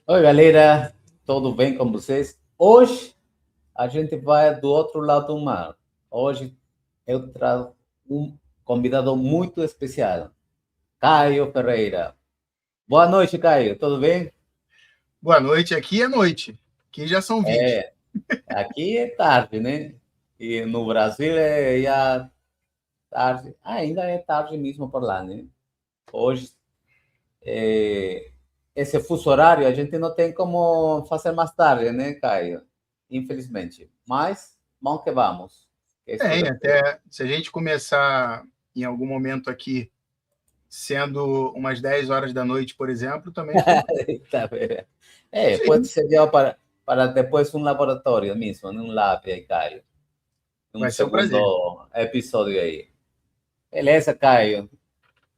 Oi, galera, tudo bem com vocês? Hoje a gente vai do outro lado do mar. Hoje eu trago um convidado muito especial, Caio Ferreira. Boa noite, Caio, tudo bem? Boa noite, aqui é noite. Aqui já são 20. É, aqui é tarde, né? E no Brasil é já tarde, ainda é tarde mesmo por lá, né? Hoje, esse fuso horário a gente não tem como fazer mais tarde, né, Caio? Infelizmente. Mas, vamos que vamos. Isso Tem, depois. até se a gente começar em algum momento aqui, sendo umas 10 horas da noite, por exemplo, também não tem problema. Tá bem. Pode Sim, ser já para depois um laboratório mesmo, um lab aí, Caio. Um vai ser um prazer. segundo episódio aí. Beleza, Caio.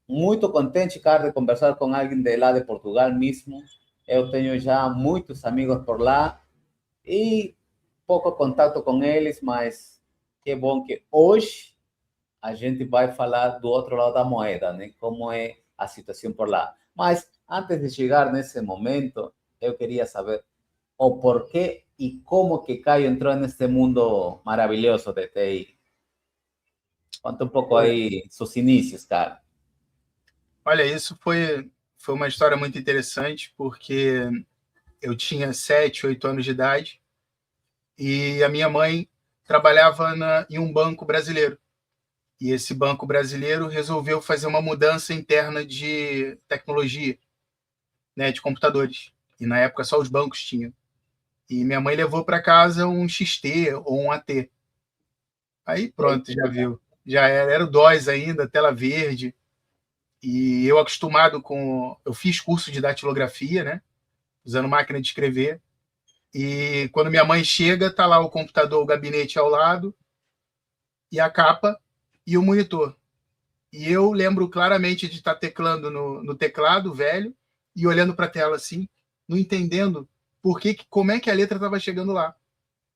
Muito contente, cara, de conversar com alguém de lá de Portugal mesmo. Eu tenho já muitos amigos por lá e pouco contato com eles, mas que bom que hoje a gente vai falar do outro lado da moeda, né? Como é a situação por lá. Mas antes de chegar nesse momento, eu queria saber o porquê e como que Caio entrou neste mundo maravilhoso de TI. Conta um pouco Olha, aí seus inícios, cara. olha, isso foi uma história muito interessante, porque eu tinha 7, 8 anos de idade e a minha mãe trabalhava em um banco brasileiro. E esse banco brasileiro resolveu fazer uma mudança interna de tecnologia, né, de computadores. E na época só os bancos tinham. E minha mãe levou para casa um XT ou um AT. Aí pronto, já viu. Já era o DOS ainda, tela verde. E eu acostumado com. Eu fiz curso de datilografia, né? Usando máquina de escrever. E quando minha mãe chega, tá lá o computador, o gabinete ao lado, e a capa e o monitor. E eu lembro claramente de estar teclando no teclado velho e olhando para a tela assim, não entendendo como é que a letra estava chegando lá.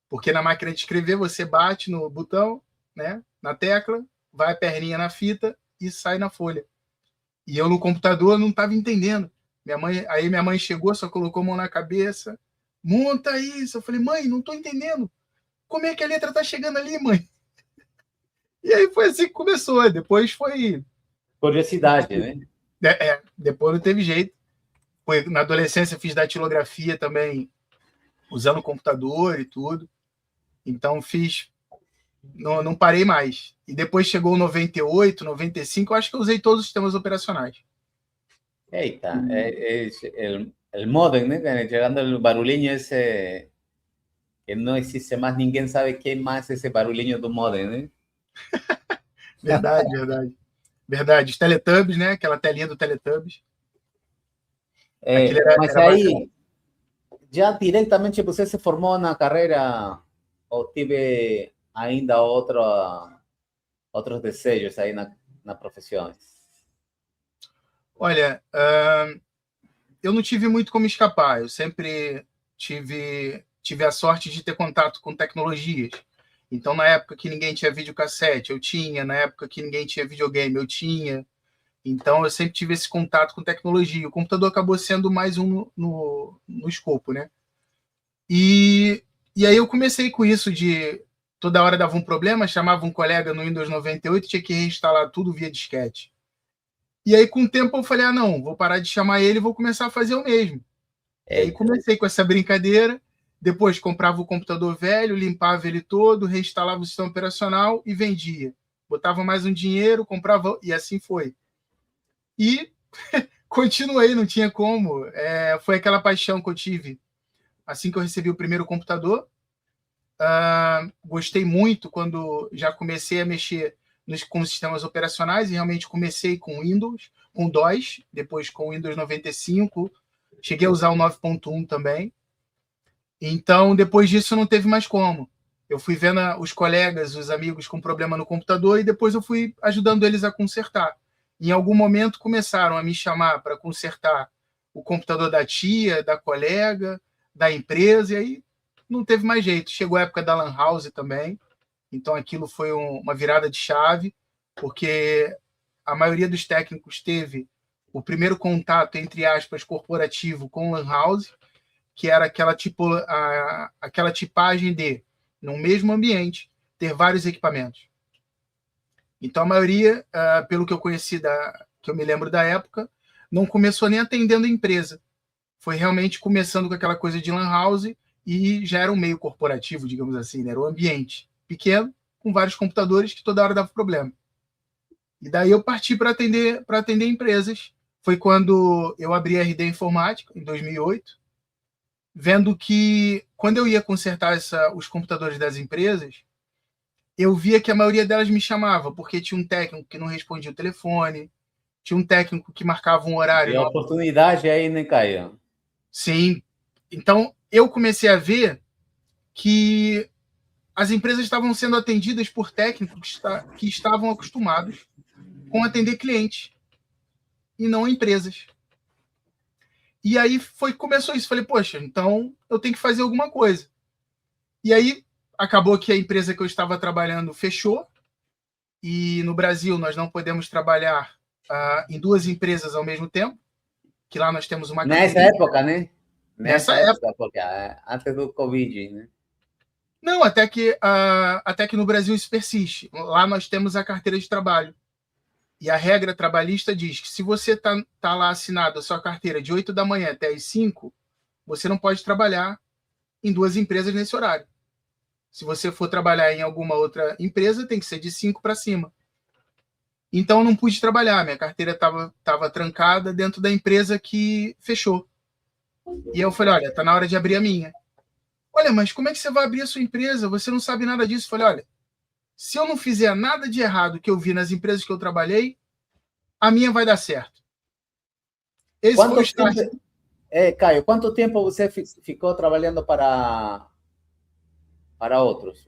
Porque na máquina de escrever você bate no botão, né, na tecla, vai a perninha na fita e sai na folha. E eu no computador não estava entendendo. Minha mãe chegou, só colocou a mão na cabeça, monta isso. Eu falei, mãe, não estou entendendo. Como é que a letra está chegando ali, mãe? E aí foi assim que começou. Depois foi. Curiosidade, né? Depois não teve jeito. Foi, na adolescência fiz datilografia também, usando o computador e tudo. Então fiz não parei mais. E depois chegou o 98, 95, eu acho que eu usei todos os sistemas operacionais. Eita, es el modem, ¿no? Llegando el barulhinho ese que no existe más, ninguém sabe qué más ese barulhinho do modem, né? Verdade, verdade. Verdade. Os Teletubbies, né? Aquela telinha do Teletubbies. Aquilo Mas era bacana. aí, já diretamente você se formou na carreira ou tive ainda outros desejos aí na profissão? Olha, eu não tive muito como escapar. Eu sempre tive a sorte de ter contato com tecnologias. Então, na época que ninguém tinha videocassete, eu tinha. Na época que ninguém tinha videogame, eu tinha. Então, eu sempre tive esse contato com tecnologia. O computador acabou sendo mais um no escopo, né? E aí eu comecei com isso de toda hora dava um problema, chamava um colega no Windows 98, tinha que reinstalar tudo via disquete. E aí, com o tempo, eu falei, não, vou parar de chamar ele e vou começar a fazer o mesmo. E aí Eita, comecei com essa brincadeira, depois comprava o computador velho, limpava ele todo, reinstalava o sistema operacional e vendia. Botava mais um dinheiro, comprava, e assim foi. E continuei, não tinha como. Foi aquela paixão que eu tive assim que eu recebi o primeiro computador. Gostei muito quando já comecei a mexer com sistemas operacionais e realmente comecei com Windows, com DOS, depois com Windows 95, cheguei a usar o 9.1 também. Então, depois disso, não teve mais como. Eu fui vendo os colegas, os amigos com problema no computador e depois eu fui ajudando eles a consertar. Em algum momento, começaram a me chamar para consertar o computador da tia, da colega, da empresa, e aí não teve mais jeito. Chegou a época da Lan House também, então aquilo foi uma virada de chave, porque a maioria dos técnicos teve o primeiro contato, entre aspas, corporativo com Lan House, que era aquela tipagem de, no mesmo ambiente, ter vários equipamentos. Então, a maioria, pelo que eu conheci, que eu me lembro da época, não começou nem atendendo a empresa. Foi realmente começando com aquela coisa de lan house e já era um meio corporativo, digamos assim, né? Era um ambiente pequeno, com vários computadores que toda hora dava problema. E daí eu parti para atender empresas. Foi quando eu abri a RD Informática, em 2008, vendo que quando eu ia consertar os computadores das empresas, eu via que a maioria delas me chamava, porque tinha um técnico que não respondia o telefone, tinha um técnico que marcava um horário. E a oportunidade aí, né, Caio? Sim. Então, eu comecei a ver que as empresas estavam sendo atendidas por técnicos que estavam acostumados com atender clientes e não empresas. E aí começou isso. Falei, poxa, então eu tenho que fazer alguma coisa. E aí acabou que a empresa que eu estava trabalhando fechou. E no Brasil nós não podemos trabalhar em 2 empresas ao mesmo tempo, que lá nós temos uma Nessa época, né? Nessa época, porque antes do Covid, né? Não, até que no Brasil isso persiste. Lá nós temos a carteira de trabalho. E a regra trabalhista diz que se você tá lá assinado a sua carteira de 8 da manhã até as 5, você não pode trabalhar em 2 empresas nesse horário. Se você for trabalhar em alguma outra empresa, tem que ser de 5 para cima. Então, eu não pude trabalhar. Minha carteira estava trancada dentro da empresa que fechou. E aí eu falei, olha, tá na hora de abrir a minha. Olha, mas como é que você vai abrir a sua empresa? Você não sabe nada disso. Eu falei, olha, se eu não fizer nada de errado que eu vi nas empresas que eu trabalhei, a minha vai dar certo. Esse foi o start. Caio, quanto tempo você ficou trabalhando para outros?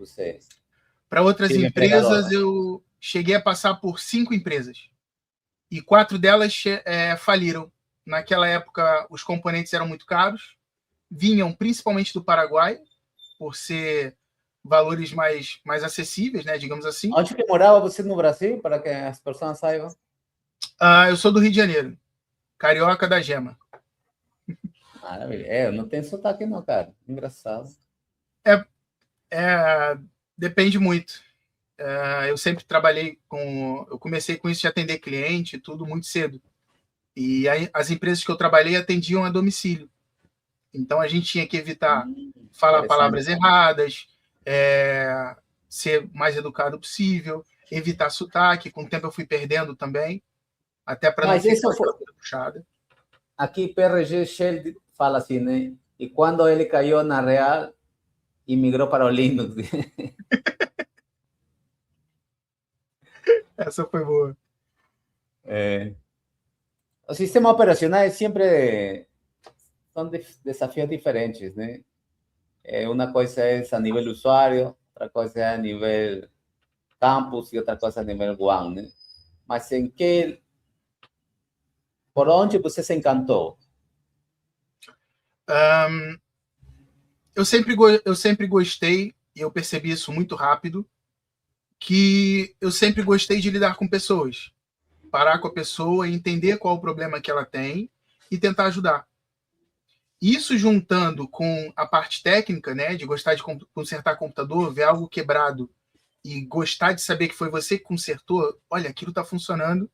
Para outras empresas, eu cheguei a passar por 5 empresas. E 4 delas faliram. Naquela época, os componentes eram muito caros. Vinham principalmente do Paraguai, por ser valores mais acessíveis, né, digamos assim. Onde que morava você no Brasil, para que as pessoas saibam? Eu sou do Rio de Janeiro, carioca da Gema. Maravilha. Eu não tenho sotaque não, cara. Engraçado. Depende muito. Eu sempre trabalhei eu comecei com isso de atender cliente, tudo muito cedo. E aí, as empresas que eu trabalhei atendiam a domicílio. Então, a gente tinha que evitar falar palavras erradas, ser mais educado possível, evitar sotaque. Com o tempo, eu fui perdendo também, até para não ficar puxada. Aqui, PRG Shell fala assim, né? E quando ele caiu na Real e migrou para o Linux. Essa foi boa. Os sistemas operacionais sempre são desafios diferentes, né? Uma coisa é a nível usuário, outra coisa é a nível campus e outra coisa a nível WAN, né? Mas por onde você se encantou? Eu sempre gostei, e eu percebi isso muito rápido, que eu sempre gostei de lidar com pessoas. Parar com a pessoa, entender qual o problema que ela tem e tentar ajudar. Isso juntando com a parte técnica, né, de gostar de consertar computador, ver algo quebrado e gostar de saber que foi você que consertou, olha, aquilo está funcionando,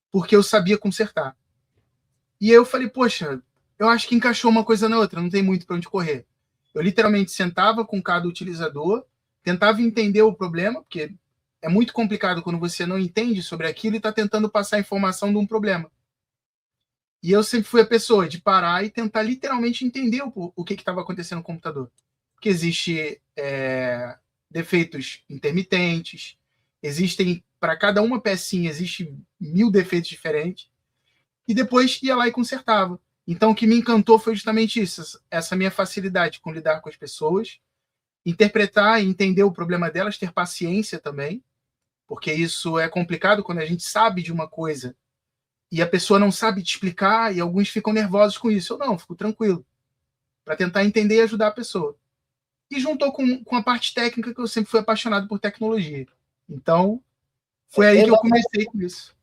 porque eu sabia consertar. E aí eu falei, poxa, eu acho que encaixou uma coisa na outra, não tem muito para onde correr. Eu literalmente sentava com cada utilizador, tentava entender o problema, porque é muito complicado quando você não entende sobre aquilo e está tentando passar a informação de um problema. E eu sempre fui a pessoa de parar e tentar literalmente entender o que estava acontecendo no computador. Porque existe defeitos intermitentes, para cada uma pecinha, existe 1000 defeitos diferentes, e depois ia lá e consertava. Então, o que me encantou foi justamente isso, essa minha facilidade com lidar com as pessoas, interpretar e entender o problema delas, ter paciência também, porque isso é complicado quando a gente sabe de uma coisa e a pessoa não sabe te explicar e alguns ficam nervosos com isso. Eu não, fico tranquilo, para tentar entender e ajudar a pessoa. E juntou com a parte técnica, que eu sempre fui apaixonado por tecnologia. Então, foi aí que eu comecei com isso.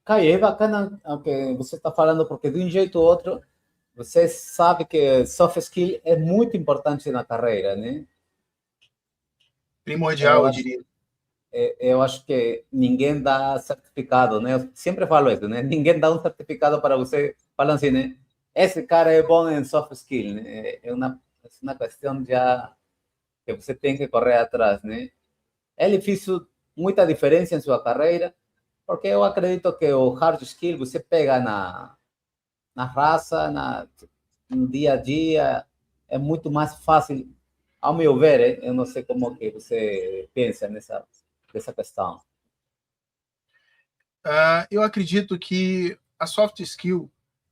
Caio, é bacana o que você está falando, porque de um jeito ou outro, você sabe que soft skill é muito importante na carreira, né? Primordial, eu diria. Eu acho que ninguém dá certificado, né? Eu sempre falo isso, né? Ninguém dá um certificado para você, falando assim, né? Esse cara é bom em soft skill, né? É uma questão já que você tem que correr atrás, né? Ele fez muita diferença em sua carreira, porque eu acredito que o hard skill você pega na raça, no dia a dia, é muito mais fácil, ao meu ver, eu não sei como que você pensa nessa questão. Eu acredito que a soft skill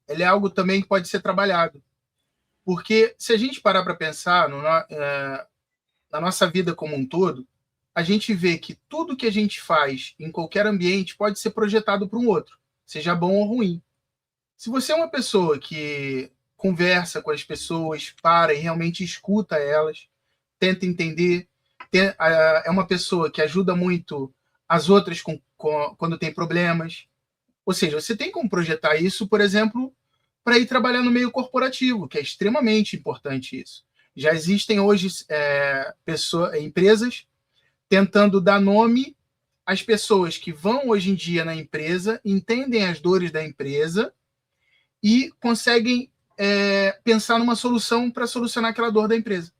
ela é algo também que pode ser trabalhado. Porque se a gente parar para pensar na nossa vida como um todo, a gente vê que tudo que a gente faz em qualquer ambiente pode ser projetado para um outro, seja bom ou ruim. Se você é uma pessoa que conversa com as pessoas, para e realmente escuta elas, tenta entender, é uma pessoa que ajuda muito as outras quando tem problemas. Ou seja, você tem como projetar isso, por exemplo, para ir trabalhar no meio corporativo, que é extremamente importante isso. Já existem hoje empresas tentando dar nome às pessoas que vão hoje em dia na empresa, entendem as dores da empresa e conseguem pensar numa solução para solucionar aquela dor da empresa.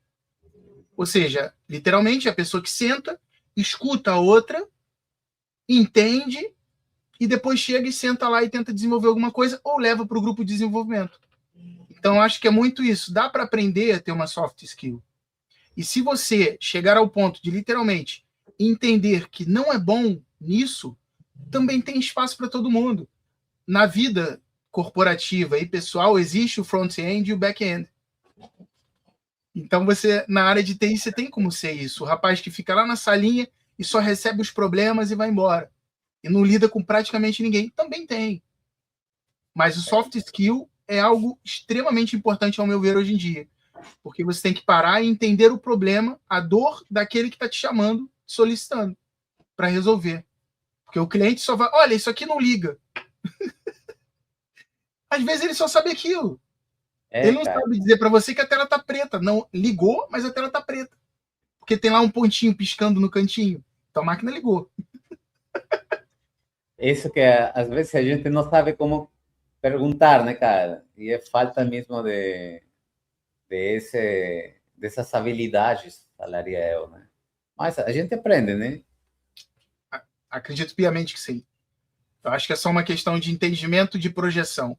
Ou seja, literalmente, a pessoa que senta, escuta a outra, entende e depois chega e senta lá e tenta desenvolver alguma coisa ou leva para o grupo de desenvolvimento. Então, acho que é muito isso. Dá para aprender a ter uma soft skill. E se você chegar ao ponto de, literalmente, entender que não é bom nisso, também tem espaço para todo mundo. Na vida corporativa e pessoal, existe o front-end e o back-end. Então, você, na área de TI, você tem como ser isso. O rapaz que fica lá na salinha e só recebe os problemas e vai embora. E não lida com praticamente ninguém. Também tem. Mas o soft skill é algo extremamente importante, ao meu ver, hoje em dia. Porque você tem que parar e entender o problema, a dor daquele que está te chamando, solicitando, para resolver. Porque o cliente só vai, olha, isso aqui não liga. Às vezes ele só sabe aquilo. Ele não Cara. sabe dizer para você que a tela está preta. Não ligou, mas a tela está preta. Porque tem lá um pontinho piscando no cantinho. Então a máquina ligou. Isso que às vezes a gente não sabe como perguntar, né, cara? E é falta mesmo dessas habilidades, falaria eu, né? Mas a gente aprende, né? Acredito piamente que sim. Eu acho que é só uma questão de entendimento de projeção.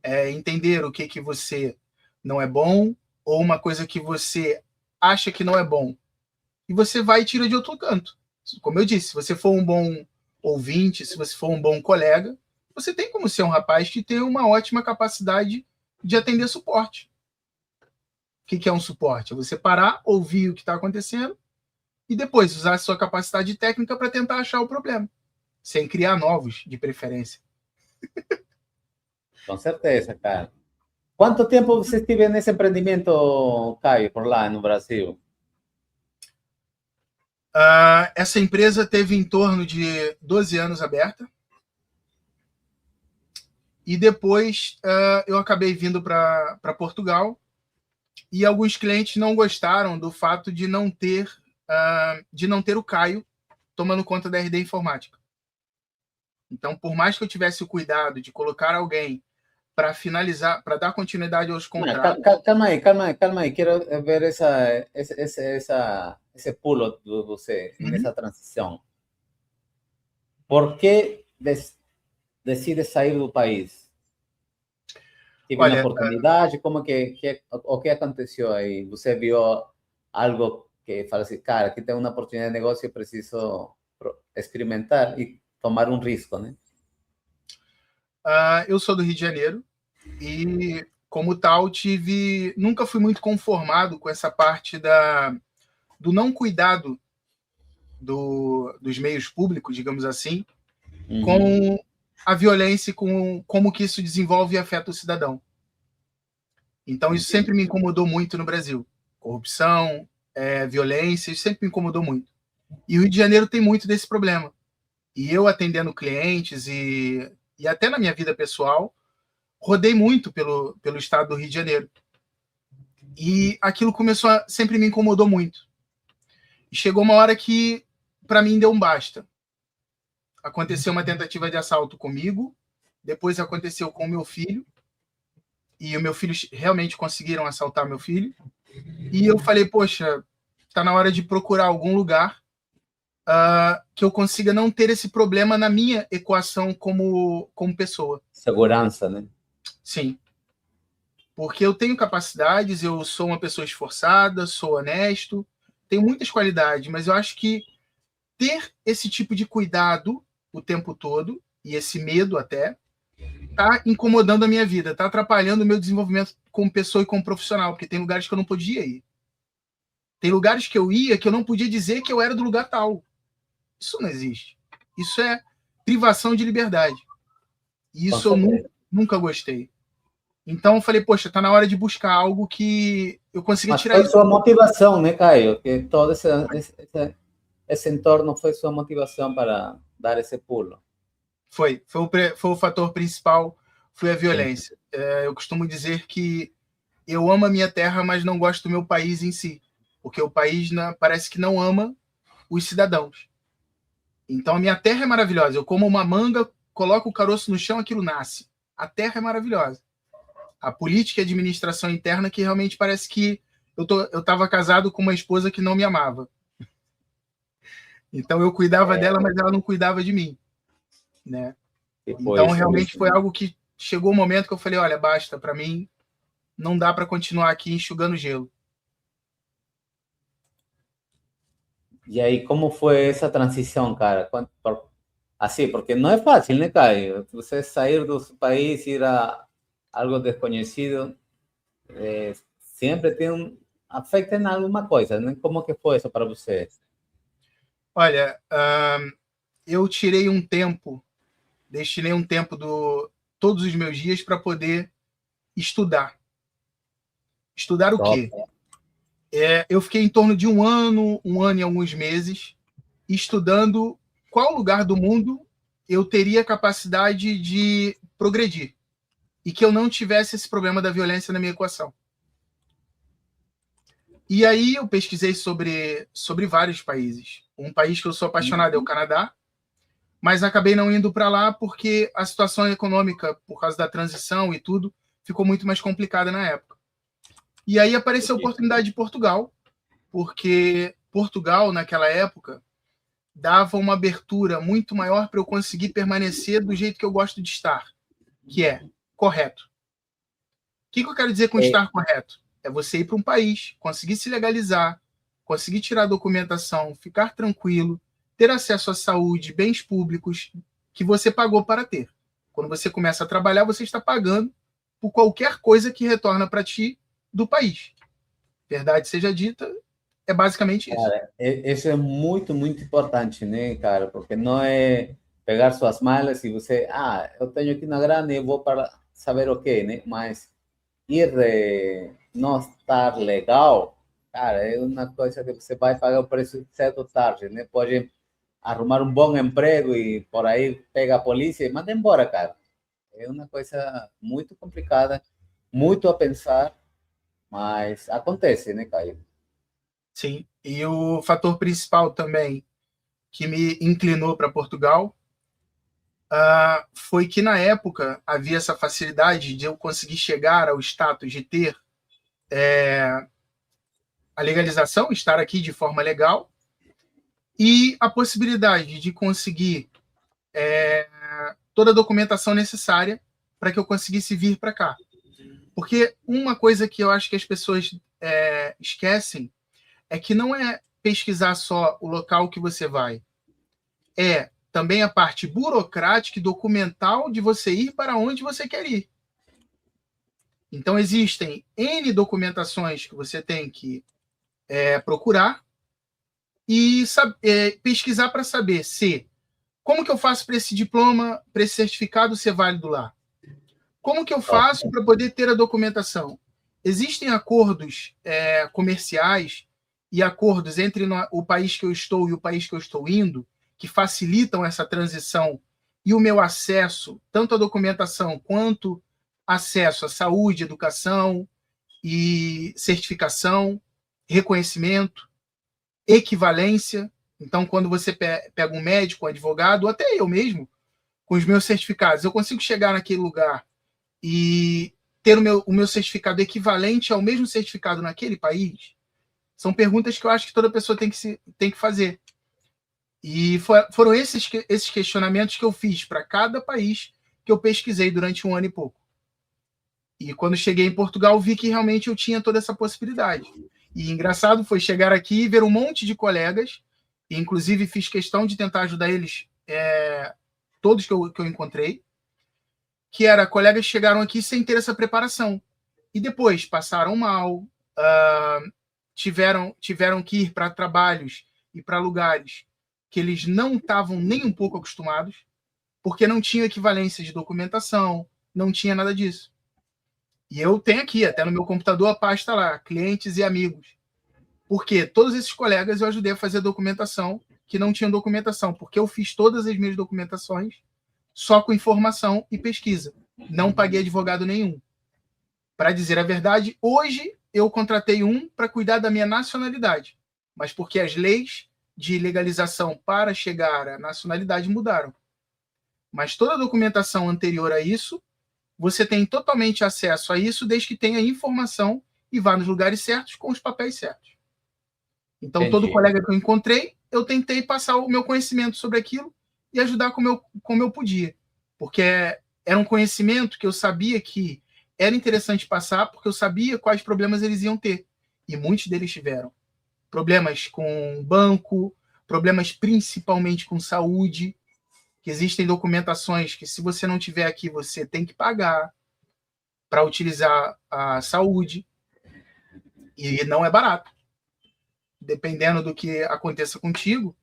É entender o que você não é bom ou uma coisa que você acha que não é bom. E você vai e tira de outro canto. Como eu disse, se você for um bom ouvinte, se você for um bom colega, você tem como ser um rapaz que tem uma ótima capacidade de atender suporte. O que é um suporte? É você parar, ouvir o que está acontecendo e depois usar a sua capacidade técnica para tentar achar o problema, sem criar novos, de preferência. Com certeza, cara. Quanto tempo você esteve nesse empreendimento, Caio, por lá no Brasil? Essa empresa teve em torno de 12 anos aberta. E depois eu acabei vindo para Portugal e alguns clientes não gostaram do fato de não ter o Caio tomando conta da RD Informática. Então, por mais que eu tivesse o cuidado de colocar alguém para finalizar, para dar continuidade aos contratos... Calma aí. Quero ver esse pulo de você nessa transição. Por que decide sair do país? Tive uma oportunidade? O que aconteceu aí? Você viu algo que fala assim, cara, aqui tem uma oportunidade de negócio, eu preciso experimentar e tomar um risco, né? Eu sou do Rio de Janeiro e, como tal, nunca fui muito conformado com essa parte do não cuidado dos meios públicos, digamos assim, com a violência, com como que isso desenvolve e afeta o cidadão. Então, isso sempre me incomodou muito no Brasil. Corrupção, violência, isso sempre me incomodou muito. E o Rio de Janeiro tem muito desse problema. E eu atendendo clientes e até na minha vida pessoal, rodei muito pelo estado do Rio de Janeiro. E aquilo sempre me incomodou muito. E chegou uma hora que, para mim, deu um basta. Aconteceu uma tentativa de assalto comigo, depois aconteceu com o meu filho, e o meu filho realmente conseguiram assaltar meu filho. E eu falei, poxa, está na hora de procurar algum lugar que eu consiga não ter esse problema na minha equação como pessoa. Segurança, né? Sim. Porque eu tenho capacidades, eu sou uma pessoa esforçada, sou honesto, tenho muitas qualidades, mas eu acho que ter esse tipo de cuidado o tempo todo, e esse medo até, tá incomodando a minha vida, tá atrapalhando o meu desenvolvimento como pessoa e como profissional, porque tem lugares que eu não podia ir. Tem lugares que eu ia que eu não podia dizer que eu era do lugar tal. Isso não existe. Isso é privação de liberdade. E isso eu nunca gostei. Então eu falei, poxa, tá na hora de buscar algo que eu consiga tirar isso. Mas foi sua motivação, né, Caio? Que todo esse entorno foi sua motivação para dar esse pulo. Foi o fator principal, foi a violência. Eu costumo dizer que eu amo a minha terra, mas não gosto do meu país em si. Porque o país parece que não ama os cidadãos. Então a minha terra é maravilhosa. Eu como uma manga, coloco o caroço no chão, aquilo nasce. A terra é maravilhosa. A política e a administração interna que realmente parece que eu estava casado com uma esposa que não me amava. Então eu cuidava dela, mas ela não cuidava de mim, né? Então realmente foi algo que chegou um momento que eu falei, olha, basta, para mim não dá para continuar aqui enxugando gelo. E aí, como foi essa transição, cara? Assim, porque não é fácil, né, Caio? Você sair do seu país, ir a algo desconhecido, sempre afeta em alguma coisa, né? Como que foi isso para você? Olha, eu destinei um tempo todos os meus dias para poder estudar. Estudar o quê? Eu fiquei em torno de um ano e alguns meses, estudando qual lugar do mundo eu teria capacidade de progredir e que eu não tivesse esse problema da violência na minha equação. E aí eu pesquisei sobre vários países. Um país que eu sou apaixonado é o Canadá, mas acabei não indo para lá porque a situação econômica, por causa da transição e tudo, ficou muito mais complicada na época. E aí apareceu a oportunidade de Portugal, porque Portugal, naquela época, dava uma abertura muito maior para eu conseguir permanecer do jeito que eu gosto de estar, que é correto. O que eu quero dizer com estar correto? É você ir para um país, conseguir se legalizar, conseguir tirar a documentação, ficar tranquilo, ter acesso à saúde, bens públicos que você pagou para ter. Quando você começa a trabalhar, você está pagando por qualquer coisa que retorna para ti do país. Verdade seja dita, é basicamente isso. Cara, isso é muito, muito importante, né, cara? Porque não é pegar suas malas e você, eu tenho aqui na grana e vou para saber o quê, né? Mas ir não estar legal, cara, é uma coisa que você vai pagar o preço cedo ou tarde, né? Pode arrumar um bom emprego e por aí pega a polícia e manda embora, cara. É uma coisa muito complicada, muito a pensar, mas acontece, né, Caio? Sim, e o fator principal também que me inclinou para Portugal foi que na época havia essa facilidade de eu conseguir chegar ao status de ter a legalização, estar aqui de forma legal, e a possibilidade de conseguir toda a documentação necessária para que eu conseguisse vir para cá. Porque uma coisa que eu acho que as pessoas esquecem é que não é pesquisar só o local que você vai, é também a parte burocrática e documental de você ir para onde você quer ir. Então, existem N documentações que você tem que procurar e pesquisar para saber como que eu faço para esse diploma, para esse certificado ser válido lá? Como que eu faço para poder ter a documentação? Existem acordos comerciais e acordos entre o país que eu estou e o país que eu estou indo, que facilitam essa transição e o meu acesso, tanto à documentação quanto acesso à saúde, educação e certificação, reconhecimento, equivalência. Então, quando você pega um médico, um advogado, ou até eu mesmo, com os meus certificados, eu consigo chegar naquele lugar e ter o meu certificado equivalente ao mesmo certificado naquele país? São perguntas que eu acho que toda pessoa tem que fazer. E foram esses questionamentos que eu fiz para cada país que eu pesquisei durante 1 ano e pouco. E quando cheguei em Portugal, vi que realmente eu tinha toda essa possibilidade. E engraçado foi chegar aqui e ver um monte de colegas, e inclusive fiz questão de tentar ajudar eles, todos que eu encontrei, que era colegas que chegaram aqui sem ter essa preparação. E depois passaram mal, tiveram que ir para trabalhos e para lugares que eles não estavam nem um pouco acostumados, porque não tinha equivalência de documentação, não tinha nada disso. E eu tenho aqui, até no meu computador, a pasta lá, clientes e amigos. Porque todos esses colegas eu ajudei a fazer documentação que não tinham documentação, porque eu fiz todas as minhas documentações só com informação e pesquisa. Não paguei advogado nenhum. Para dizer a verdade, hoje eu contratei um para cuidar da minha nacionalidade, mas porque as leis de legalização para chegar à nacionalidade mudaram. Mas toda a documentação anterior a isso, você tem totalmente acesso a isso desde que tenha informação e vá nos lugares certos com os papéis certos. Então, Entendi. todo colega que eu encontrei, eu tentei passar o meu conhecimento sobre aquilo e ajudar como eu podia. Porque era um conhecimento que eu sabia que era interessante passar, porque eu sabia quais problemas eles iam ter. E muitos deles tiveram. Problemas com banco, problemas principalmente com saúde, que existem documentações que, se você não tiver aqui, você tem que pagar para utilizar a saúde. E não é barato. Dependendo do que aconteça contigo,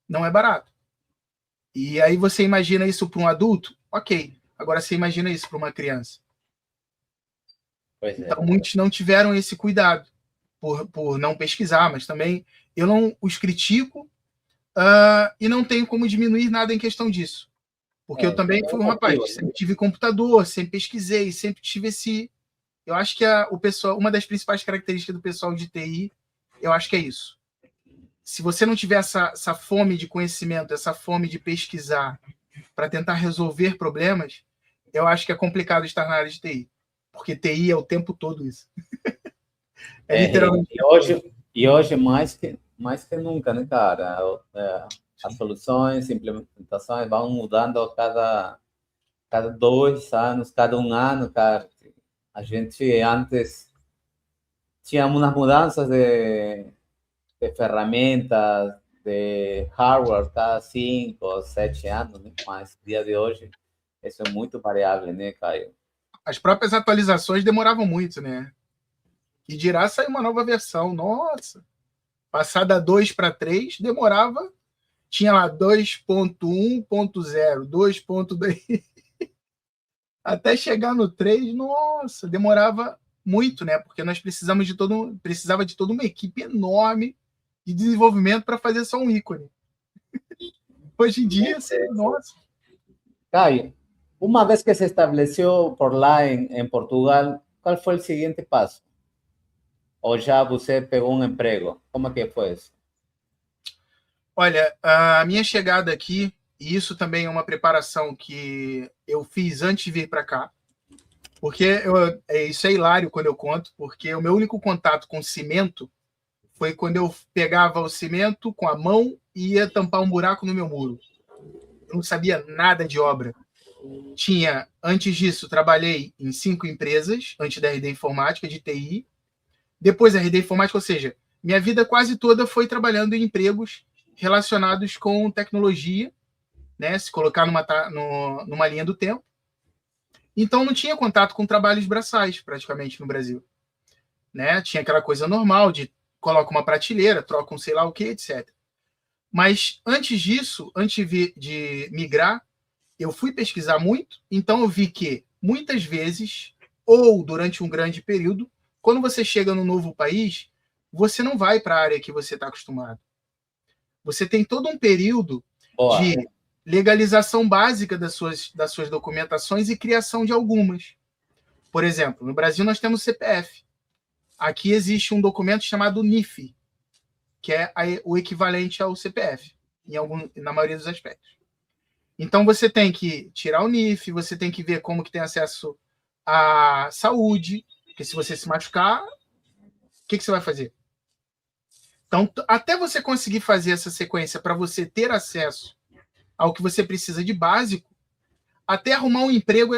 não é barato. E aí você imagina isso para um adulto? Ok. Agora você imagina isso para uma criança. Então, muitos não tiveram esse cuidado por não pesquisar, mas também eu não os critico e não tenho como diminuir nada em questão disso. Porque eu também fui um rapaz que sempre tive computador, sempre pesquisei, sempre tive esse... Eu acho que o pessoal, uma das principais características do pessoal de TI, eu acho que é isso. Se você não tiver essa fome de conhecimento, essa fome de pesquisar para tentar resolver problemas, eu acho que é complicado estar na área de TI. Porque TI é o tempo todo isso. Literalmente. E hoje mais que nunca, né, cara? As soluções, implementações vão mudando cada 2 anos, cada 1 ano, cara. A gente antes tinha umas mudanças de ferramentas, de hardware cada 5 ou 7 anos, né? Mas no dia de hoje isso é muito variável, né, Caio? As próprias atualizações demoravam muito, né? E dirá sair uma nova versão. Nossa! Passar da 2 para 3 demorava. Tinha lá 2.1.0, 2.2. Até chegar no 3, nossa, demorava muito, né? Porque nós precisava de toda uma equipe enorme de desenvolvimento para fazer só um ícone. Hoje em dia, nossa. Caio, uma vez que se estabeleceu por lá em Portugal, qual foi o seguinte passo? Ou já você pegou um emprego? Como é que foi isso? Olha, a minha chegada aqui, e isso também é uma preparação que eu fiz antes de vir para cá, porque isso é hilário quando eu conto, porque o meu único contato com cimento foi quando eu pegava o cimento com a mão e ia tampar um buraco no meu muro. Eu não sabia nada de obra. Antes disso, trabalhei em 5 empresas, antes da RD Informática, de TI. Depois da RD Informática, ou seja, minha vida quase toda foi trabalhando em empregos relacionados com tecnologia, né? Se colocar numa linha do tempo. Então, não tinha contato com trabalhos braçais, praticamente, no Brasil. Né? Tinha aquela coisa normal de coloca uma prateleira, troca um sei lá o que, etc. Mas antes disso, antes de migrar, eu fui pesquisar muito, então eu vi que muitas vezes, ou durante um grande período, quando você chega num novo país, você não vai para a área que você está acostumado. Você tem todo um período de legalização básica das suas documentações e criação de algumas. Por exemplo, no Brasil nós temos CPF. Aqui existe um documento chamado NIF, que é o equivalente ao CPF, na maioria dos aspectos. Então, você tem que tirar o NIF, você tem que ver como que tem acesso à saúde, porque se você se machucar, o que você vai fazer? Então, até você conseguir fazer essa sequência para você ter acesso ao que você precisa de básico, até arrumar um emprego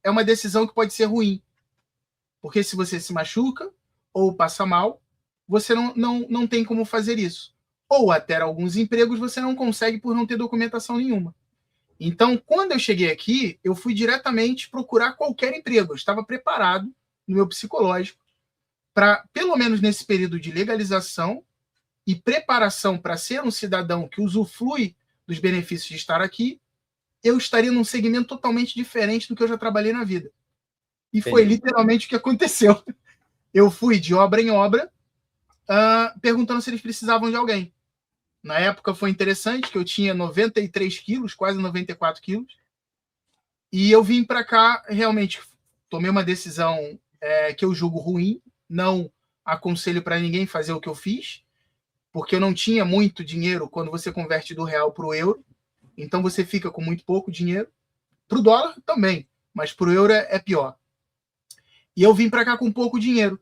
é uma decisão que pode ser ruim. Porque se você se machuca ou passa mal, você não tem como fazer isso. Ou até alguns empregos você não consegue por não ter documentação nenhuma. Então, quando eu cheguei aqui, eu fui diretamente procurar qualquer emprego. Eu estava preparado no meu psicológico para, pelo menos nesse período de legalização e preparação para ser um cidadão que usufrui dos benefícios de estar aqui, eu estaria num segmento totalmente diferente do que eu já trabalhei na vida. E Entendi. foi literalmente o que aconteceu. Eu fui de obra em obra, perguntando se eles precisavam de alguém. Na época foi interessante, que eu tinha 93 quilos, quase 94 quilos, e eu vim para cá, realmente, tomei uma decisão que eu julgo ruim, não aconselho para ninguém fazer o que eu fiz, porque eu não tinha muito dinheiro quando você converte do real para o euro, então você fica com muito pouco dinheiro. Para o dólar também, mas para o euro é pior. E eu vim para cá com pouco dinheiro.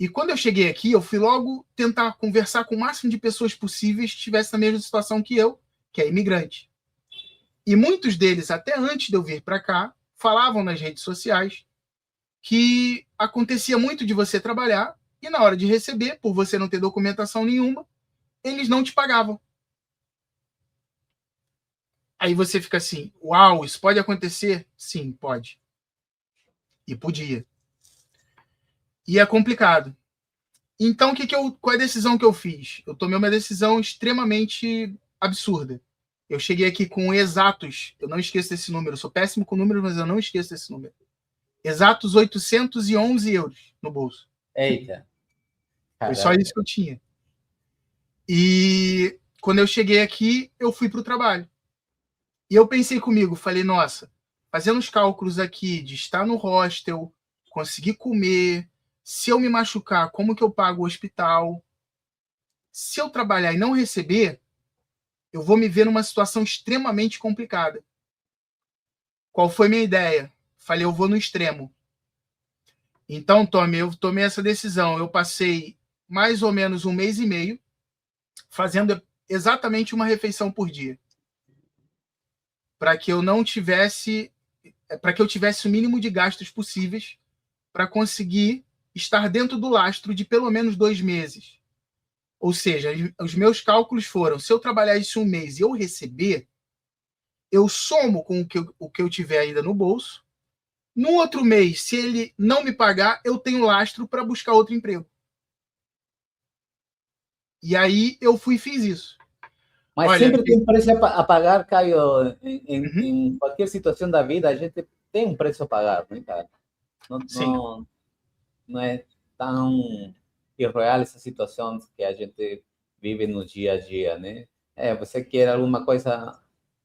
E quando eu cheguei aqui, eu fui logo tentar conversar com o máximo de pessoas possíveis que estivessem na mesma situação que eu, que é imigrante. E muitos deles, até antes de eu vir para cá, falavam nas redes sociais que acontecia muito de você trabalhar e na hora de receber, por você não ter documentação nenhuma, eles não te pagavam. Aí você fica assim, uau, isso pode acontecer? Sim, pode. E podia. E é complicado. Então, qual é a decisão que eu fiz? Eu tomei uma decisão extremamente absurda. Eu cheguei aqui com exatos, eu não esqueço desse número, eu sou péssimo com números, mas eu não esqueço desse número. Exatos 811 euros no bolso. Eita. Foi só isso que eu tinha. E quando eu cheguei aqui, eu fui para o trabalho. E eu pensei comigo, falei, nossa, fazendo os cálculos aqui de estar no hostel, conseguir comer, se eu me machucar, como que eu pago o hospital? Se eu trabalhar e não receber, eu vou me ver numa situação extremamente complicada. Qual foi minha ideia? Falei, eu vou no extremo. Então, Tommy, eu tomei essa decisão. Eu passei mais ou menos 1 mês e meio fazendo exatamente uma refeição por dia. Para que eu tivesse o mínimo de gastos possíveis para conseguir estar dentro do lastro de pelo menos 2 meses. Ou seja, os meus cálculos foram, se eu trabalhar isso 1 mês e eu receber, eu somo com o que eu tiver ainda no bolso. No outro mês, se ele não me pagar, eu tenho lastro para buscar outro emprego. E aí eu fui e fiz isso. Mas Olha, sempre tem preço a pagar, Caio. Em Uhum. qualquer situação da vida, a gente tem um preço a pagar, né, cara? Sim. Não é tão irreal essa situação que a gente vive no dia a dia, né? Você quer alguma coisa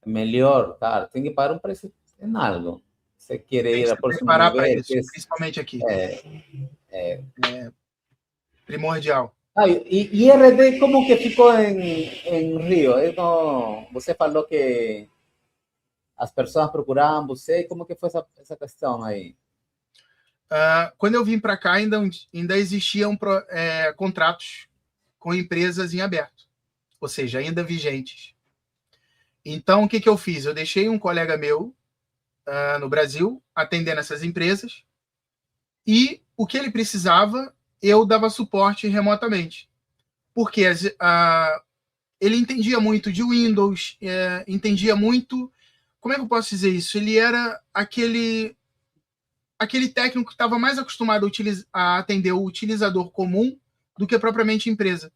melhor, cara, tem que pagar um preço em algo. Você quer Tem que ir se ao próximo preparar para nível, isso, principalmente aqui. é Primordial. e RD, como que ficou em Rio? Você falou que as pessoas procuravam você, como que foi essa questão aí? Quando eu vim para cá, ainda existiam contratos com empresas em aberto, ou seja, ainda vigentes. Então, o que eu fiz? Eu deixei um colega meu no Brasil atendendo essas empresas e o que ele precisava, eu dava suporte remotamente. Porque ele entendia muito de Windows, entendia muito... Como é que eu posso dizer isso? Ele era aquele técnico que estava mais acostumado a atender o utilizador comum do que propriamente empresa.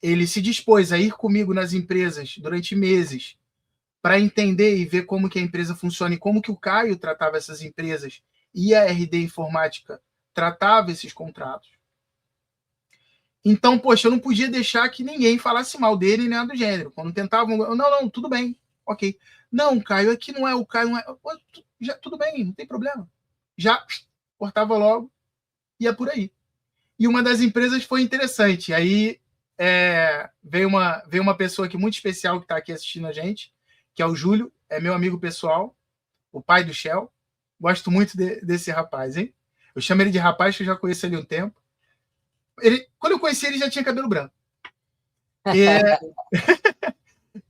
Ele se dispôs a ir comigo nas empresas durante meses para entender e ver como que a empresa funciona e como que o Caio tratava essas empresas e a RD Informática tratava esses contratos. Então, poxa, eu não podia deixar que ninguém falasse mal dele nem nada do gênero. Quando tentavam, não, tudo bem, ok. Não, Caio, aqui não é o Caio, não é... Já, tudo bem, não tem problema. já cortava logo, ia por aí. E uma das empresas foi interessante. Aí veio uma pessoa aqui muito especial que está aqui assistindo a gente, que é o Júlio, é meu amigo pessoal, o pai do Shell. Gosto muito desse rapaz, hein? Eu chamo ele de rapaz, que eu já conheço ele há um tempo. Quando eu conheci ele, já tinha cabelo branco.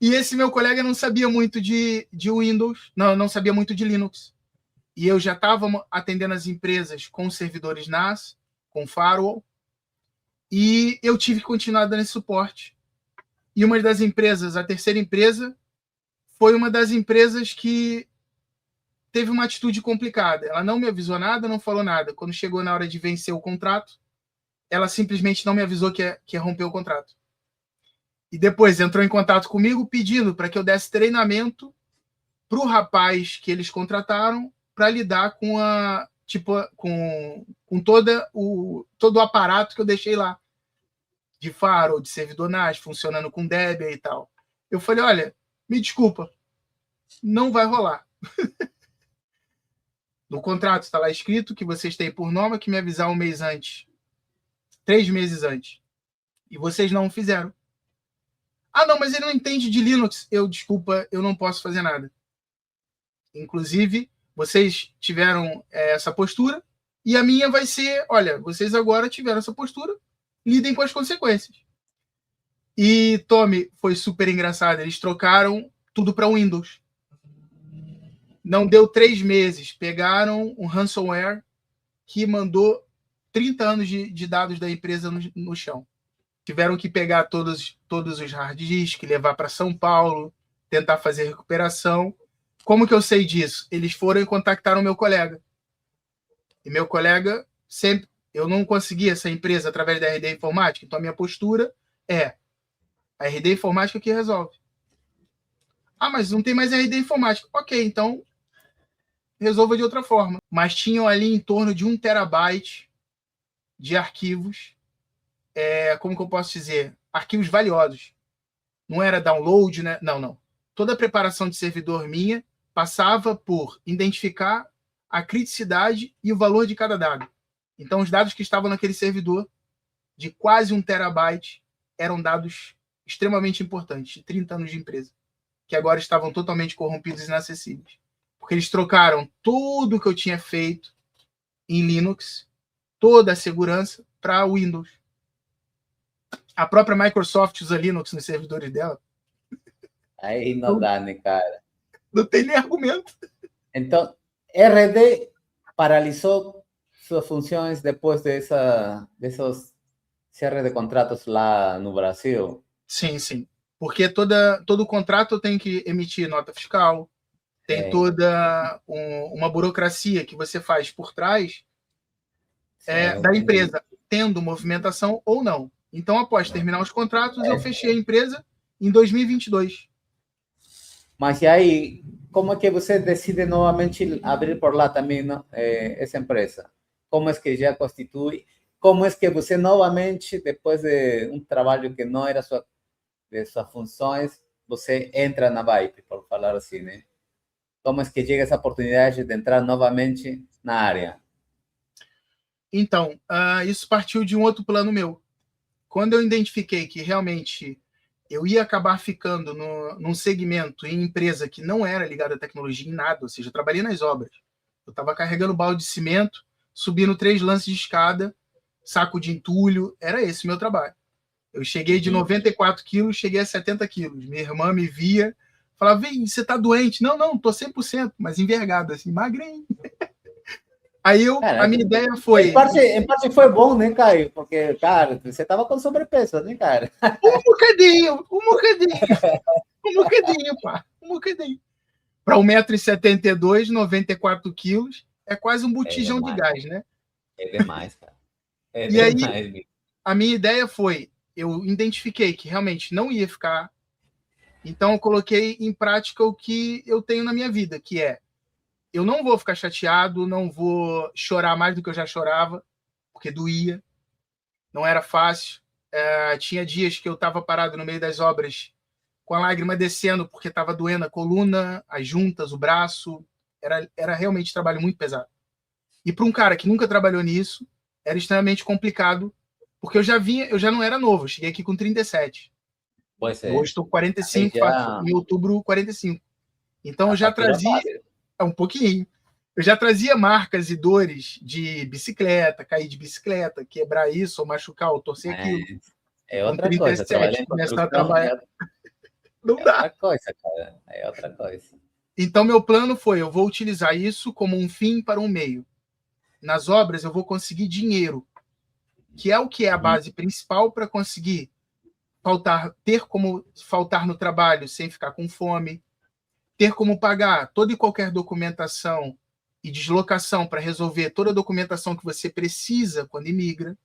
E esse meu colega não sabia muito de Windows, não sabia muito de Linux. E eu já estava atendendo as empresas com servidores NAS, com firewall, e eu tive que continuar dando esse suporte. E uma das empresas, a terceira empresa, foi uma das empresas que teve uma atitude complicada. Ela não me avisou nada, não falou nada. Quando chegou na hora de vencer o contrato, ela simplesmente não me avisou que ia romper o contrato. E depois entrou em contato comigo pedindo para que eu desse treinamento para o rapaz que eles contrataram para lidar com todo o aparato que eu deixei lá, de firewall, de servidor NAS, funcionando com Debian e tal. Eu falei, olha, me desculpa, não vai rolar. No contrato está lá escrito que vocês têm por norma que me avisar um mês antes, 3 meses antes. E vocês não fizeram. Ah, não, mas ele não entende de Linux. Desculpa, eu não posso fazer nada. Inclusive, vocês tiveram essa postura e a minha vai ser, olha, vocês agora tiveram essa postura, lidem com as consequências. E, Tommy, foi super engraçado. Eles trocaram tudo para Windows. Não deu 3 meses. Pegaram um ransomware que mandou 30 anos de dados da empresa no chão. Tiveram que pegar todos os hard disks, levar para São Paulo, tentar fazer recuperação. Como que eu sei disso? Eles foram e contactaram o meu colega. E meu colega sempre... Eu não consegui essa empresa através da RD Informática, então a minha postura é a RD Informática que resolve. Ah, mas não tem mais RD Informática. Ok, então resolva de outra forma. Mas tinham ali em torno de 1 terabyte de arquivos, como que eu posso dizer? Arquivos valiosos. Não era download, né? Não. Toda a preparação de servidor minha passava por identificar a criticidade e o valor de cada dado. Então, os dados que estavam naquele servidor, de quase 1 terabyte, eram dados extremamente importantes, de 30 anos de empresa, que agora estavam totalmente corrompidos e inacessíveis. Porque eles trocaram tudo que eu tinha feito em Linux, toda a segurança, para Windows. A própria Microsoft usa Linux nos servidores dela. Aí não dá, né, cara? Não tem nem argumento. Então, RD paralisou suas funções depois desses cierres de contratos lá no Brasil? Sim. Porque todo contrato tem que emitir nota fiscal, tem toda uma burocracia que você faz por trás da empresa, tendo movimentação ou não. Então, após terminar os contratos, eu fechei a empresa em 2022. Mas e aí, como é que você decide novamente abrir por lá também, não, essa empresa? Como é que já constitui? Como é que você novamente, depois de um trabalho que não era de suas funções, você entra na Byte, por falar assim, né? Como é que chega essa oportunidade de entrar novamente na área? Então, isso partiu de um outro plano meu. Quando eu identifiquei que realmente eu ia acabar ficando num segmento em empresa que não era ligada à tecnologia em nada, ou seja, eu trabalhei nas obras. Eu estava carregando balde de cimento, subindo 3 lances de escada, saco de entulho, era esse o meu trabalho. Eu cheguei de 94 quilos, cheguei a 70 quilos. Minha irmã me via, falava, vem, você tá doente? Não, tô 100%, mas envergado, assim, magrinho. Aí a minha ideia foi... Em parte foi bom, né, Caio? Porque, cara, você tava com sobrepeso, né, cara? Um bocadinho, pá. Um bocadinho. Para 1,72 m, 94 quilos, é quase um botijão de gás, né? É demais, cara. E aí, a minha ideia foi, eu identifiquei que realmente não ia ficar, então eu coloquei em prática o que eu tenho na minha vida, que é, eu não vou ficar chateado, não vou chorar mais do que eu já chorava, porque doía, não era fácil. Tinha dias que eu estava parado no meio das obras com a lágrima descendo porque estava doendo a coluna, as juntas, o braço. Era realmente trabalho muito pesado. E para um cara que nunca trabalhou nisso, era extremamente complicado, porque eu já não era novo, eu cheguei aqui com 37. Pois Eu hoje é. estou com Aí 45, faço já em outubro 45. Então a eu já fatura trazia base. um pouquinho. Eu já trazia marcas e dores de bicicleta, cair de bicicleta, quebrar isso, ou machucar, ou torcer aquilo. Mas E é com outra coisa. Trabalhar 37, em começar a construção trabalhar, não é dá. outra coisa, cara. É outra coisa. Então, meu plano foi: eu vou utilizar isso como um fim para um meio. Nas obras, eu vou conseguir dinheiro, que é a Uhum. base principal para conseguir ter como faltar no trabalho sem ficar com fome, ter como pagar toda e qualquer documentação e deslocação para resolver toda a documentação que você precisa quando imigra.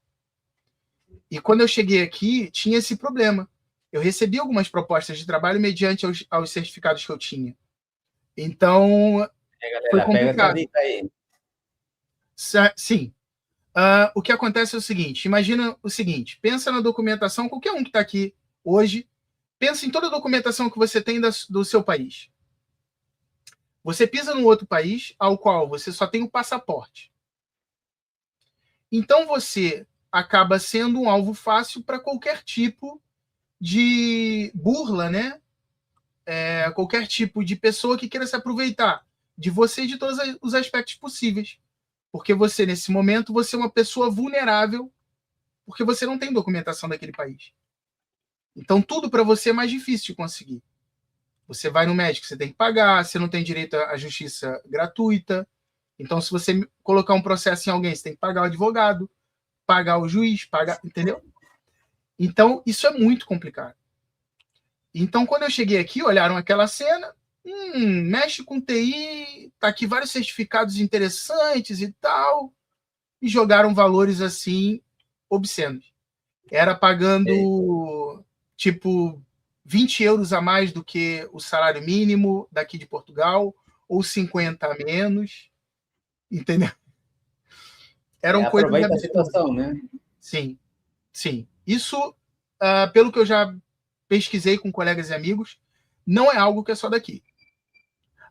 E quando eu cheguei aqui, tinha esse problema. Eu recebi algumas propostas de trabalho mediante aos certificados que eu tinha. Então, foi Galera, pega essa complicado. dica aí. Sim. O que acontece é o seguinte: imagina o seguinte, pensa na documentação, qualquer um que está aqui hoje, pensa em toda a documentação que você tem do seu país. Você pisa num outro país ao qual você só tem o passaporte. Então você acaba sendo um alvo fácil para qualquer tipo de burla, né? Qualquer tipo de pessoa que queira se aproveitar de você e de todos os aspectos possíveis. Porque você, nesse momento, você é uma pessoa vulnerável, porque você não tem documentação daquele país. Então, tudo para você é mais difícil de conseguir. Você vai no médico, você tem que pagar, você não tem direito à justiça gratuita. Então, se você colocar um processo em alguém, você tem que pagar o advogado, pagar o juiz, pagar, entendeu? Então, isso é muito complicado. Então, quando eu cheguei aqui, olharam aquela cena, mexe com TI, tá aqui vários certificados interessantes e tal, e jogaram valores assim obscenos. Era pagando tipo 20 euros a mais do que o salário mínimo daqui de Portugal, ou 50 a menos, entendeu? Eram coisas Aproveita a absurdas. situação, né? Sim, sim. Isso, pelo que eu já pesquisei com colegas e amigos, não é algo que é só daqui.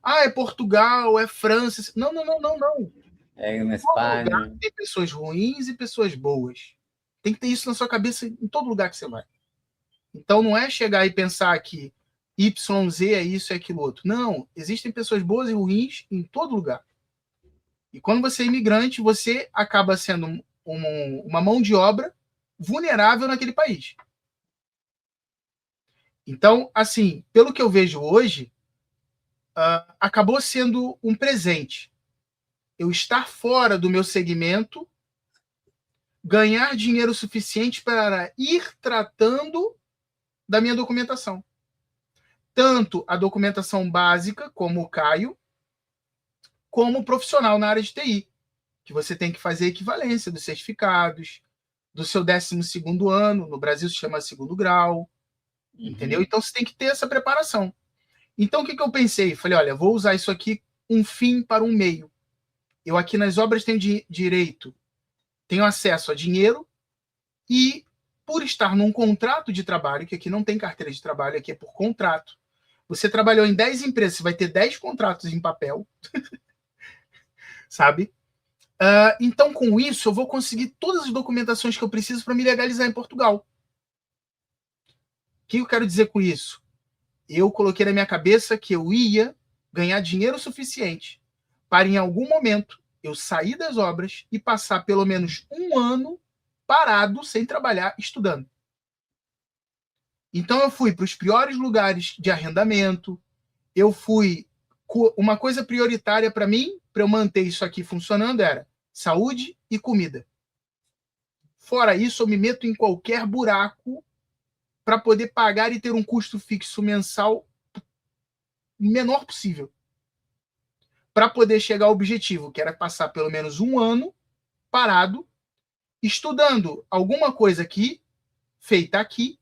Ah, é Portugal, é França. Não, não, não, não, não. É na Todo lugar Espanha. tem pessoas ruins e pessoas boas. Tem que ter isso na sua cabeça em todo lugar que você vai. Então não é chegar e pensar que YZ é isso e aquilo outro. Não, existem pessoas boas e ruins em todo lugar. E quando você é imigrante, você acaba sendo uma mão de obra vulnerável naquele país. Então, assim, pelo que eu vejo hoje, acabou sendo um presente. Eu estar fora do meu segmento, ganhar dinheiro suficiente para ir tratando da minha documentação. Tanto a documentação básica, como o Caio, como profissional na área de TI, que você tem que fazer equivalência dos certificados, do seu 12º ano, no Brasil se chama segundo grau, entendeu? Então você tem que ter essa preparação. Então o que eu pensei? Falei, olha, vou usar isso aqui um fim para um meio. Eu aqui nas obras tenho direito, tenho acesso a dinheiro e por estar num contrato de trabalho, que aqui não tem carteira de trabalho, aqui é por contrato. Você trabalhou em 10 empresas, você vai ter 10 contratos em papel, sabe? Então, com isso, eu vou conseguir todas as documentações que eu preciso para me legalizar em Portugal. O que eu quero dizer com isso? Eu coloquei na minha cabeça que eu ia ganhar dinheiro suficiente para, em algum momento, eu sair das obras e passar pelo menos um ano parado, sem trabalhar, estudando. Então, eu fui para os piores lugares de arrendamento, eu fui. Uma coisa prioritária para mim, para eu manter isso aqui funcionando, era saúde e comida. Fora isso, eu me meto em qualquer buraco para poder pagar e ter um custo fixo mensal menor possível. Para poder chegar ao objetivo, que era passar pelo menos um ano parado, estudando alguma coisa aqui, feita aqui,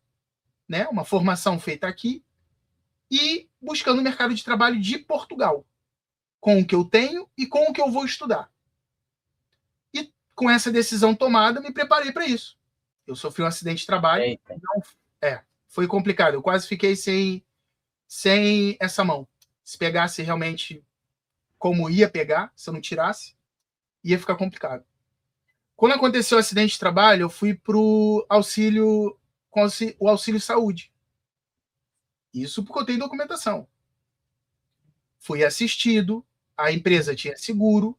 né? Uma formação feita aqui, e buscando o mercado de trabalho de Portugal, com o que eu tenho e com o que eu vou estudar. E com essa decisão tomada, me preparei para isso. Eu sofri um acidente de trabalho. Eita. Não, foi complicado. Eu quase fiquei sem essa mão. Se pegasse realmente como ia pegar, se eu não tirasse. ia ficar complicado. Quando aconteceu o acidente de trabalho, eu fui para o auxílio saúde. Isso porque eu tenho documentação. Fui assistido, a empresa tinha seguro,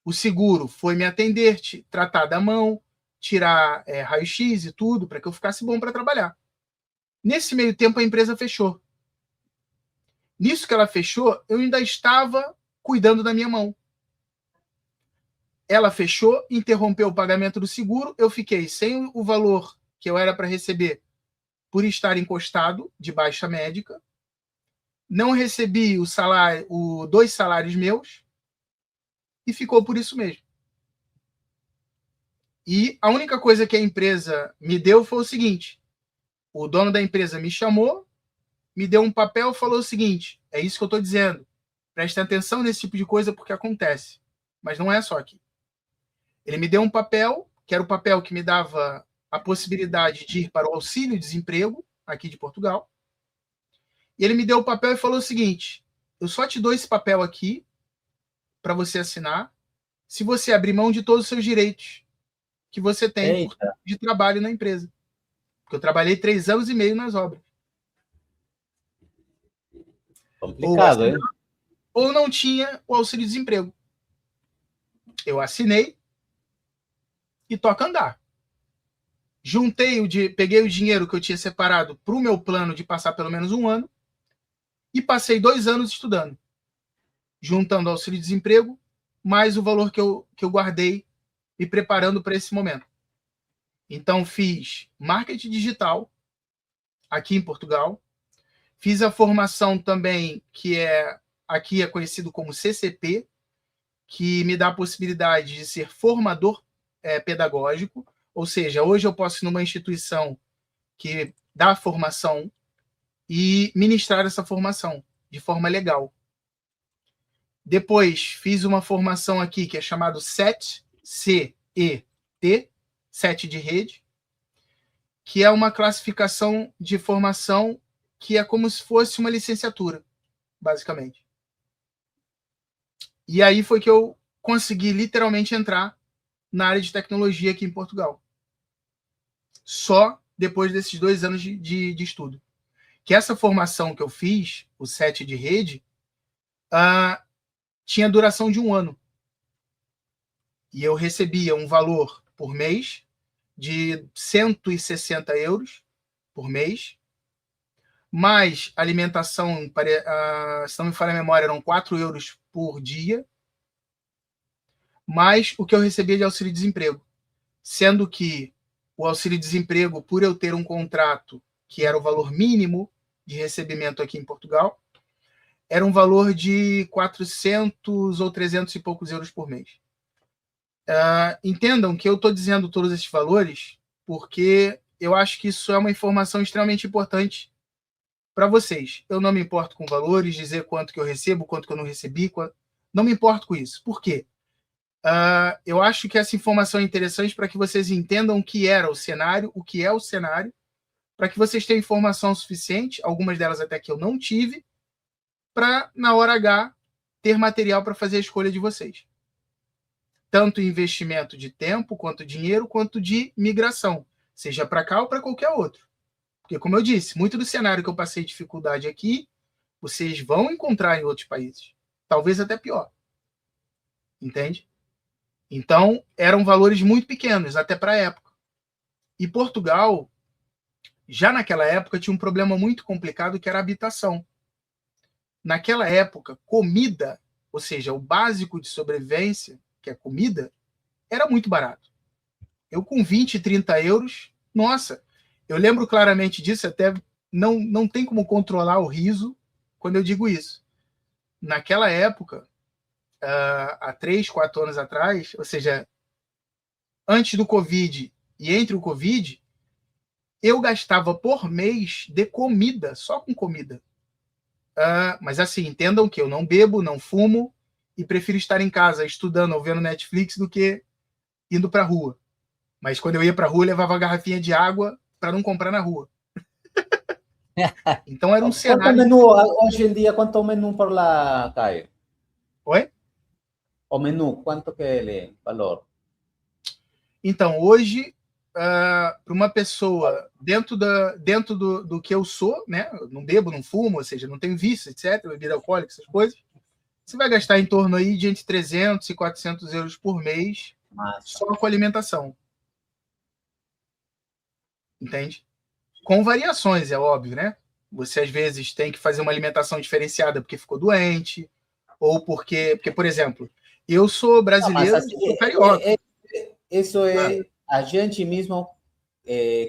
o seguro foi me atender, tratar da mão, tirar raio-x e tudo, para que eu ficasse bom para trabalhar. Nesse meio tempo, a empresa fechou. Nisso que ela fechou, eu ainda estava cuidando da minha mão. Ela fechou, interrompeu o pagamento do seguro, eu fiquei sem o valor que eu era para receber por estar encostado de baixa médica, não recebi o salário, 2 salários meus, e ficou por isso mesmo. E a única coisa que a empresa me deu foi o seguinte: o dono da empresa me chamou, me deu um papel e falou o seguinte: é isso que eu estou dizendo, prestem atenção nesse tipo de coisa porque acontece, mas não é só aqui. Ele me deu um papel, que era o papel que me dava a possibilidade de ir para o auxílio-desemprego aqui de Portugal, e ele me deu o papel e falou o seguinte: eu só te dou esse papel aqui para você assinar se você abrir mão de todos os seus direitos que você tem por tempo de trabalho na empresa. Porque eu trabalhei 3 anos e meio nas obras. Complicado, hein? Ou não tinha o auxílio-desemprego. Eu assinei e toca andar. Peguei o dinheiro que eu tinha separado para o meu plano de passar pelo menos 1 ano e passei 2 anos estudando, juntando auxílio-desemprego mais o valor que eu guardei me preparando para esse momento. Então, fiz marketing digital aqui em Portugal. Fiz a formação também, que aqui é conhecido como CCP, que me dá a possibilidade de ser formador pedagógico. Ou seja, hoje eu posso ir numa instituição que dá formação e ministrar essa formação de forma legal. Depois, fiz uma formação aqui que é chamado CET, C-E-T, CET de rede, que é uma classificação de formação que é como se fosse uma licenciatura, basicamente. E aí foi que eu consegui literalmente entrar na área de tecnologia aqui em Portugal. Só depois desses 2 anos de estudo. Que essa formação que eu fiz, o CET de rede, tinha duração de 1 ano. E eu recebia um valor por mês de 160 euros por mês, mais alimentação, se não me falha a memória, eram 4 euros por dia, mais o que eu recebia de auxílio-desemprego. Sendo que o auxílio-desemprego, por eu ter um contrato que era o valor mínimo de recebimento aqui em Portugal, era um valor de 400 ou 300 e poucos euros por mês. Entendam que eu estou dizendo todos esses valores porque eu acho que isso é uma informação extremamente importante para vocês. Eu não me importo com valores, dizer quanto que eu recebo, quanto que eu não recebi, não me importo com isso. Por quê? Eu acho que essa informação é interessante para que vocês entendam o que era o cenário, o que é o cenário, para que vocês tenham informação suficiente, algumas delas até que eu não tive, para, na hora H, ter material para fazer a escolha de vocês. Tanto investimento de tempo, quanto dinheiro, quanto de migração, seja para cá ou para qualquer outro. Porque, como eu disse, muito do cenário que eu passei dificuldade aqui, vocês vão encontrar em outros países. Talvez até pior. Entende? Então, eram valores muito pequenos, até para a época. E Portugal, já naquela época, tinha um problema muito complicado, que era a habitação. Naquela época, comida, ou seja, o básico de sobrevivência, que é comida, era muito barato. Eu com 20, 30 euros, nossa, eu lembro claramente disso, até não tem como controlar o riso quando eu digo isso. Naquela época, há 3, 4 anos atrás, ou seja, antes do Covid e entre o Covid, eu gastava por mês de comida, só com comida. Mas assim, entendam que eu não bebo, não fumo e prefiro estar em casa estudando ou vendo Netflix do que indo para a rua. Mas quando eu ia para a rua, eu levava a garrafinha de água para não comprar na rua. Então era um cenário... Quanto menu, hoje em dia, quanto menu por lá, Caio? Oi? O menu, quanto que é ele, valor? Então, hoje, para uma pessoa dentro do que eu sou, né? Eu não bebo, não fumo, ou seja, não tenho vício, etc., bebida alcoólica, essas coisas, você vai gastar em torno aí de entre 300 e 400 euros por mês Massa. só com alimentação. Entende? Com variações, é óbvio, né? Você, às vezes, tem que fazer uma alimentação diferenciada porque ficou doente, ou porque por exemplo, eu sou Não, mas brasileiro, assim, sou carioca. isso Ah, é a gente mesmo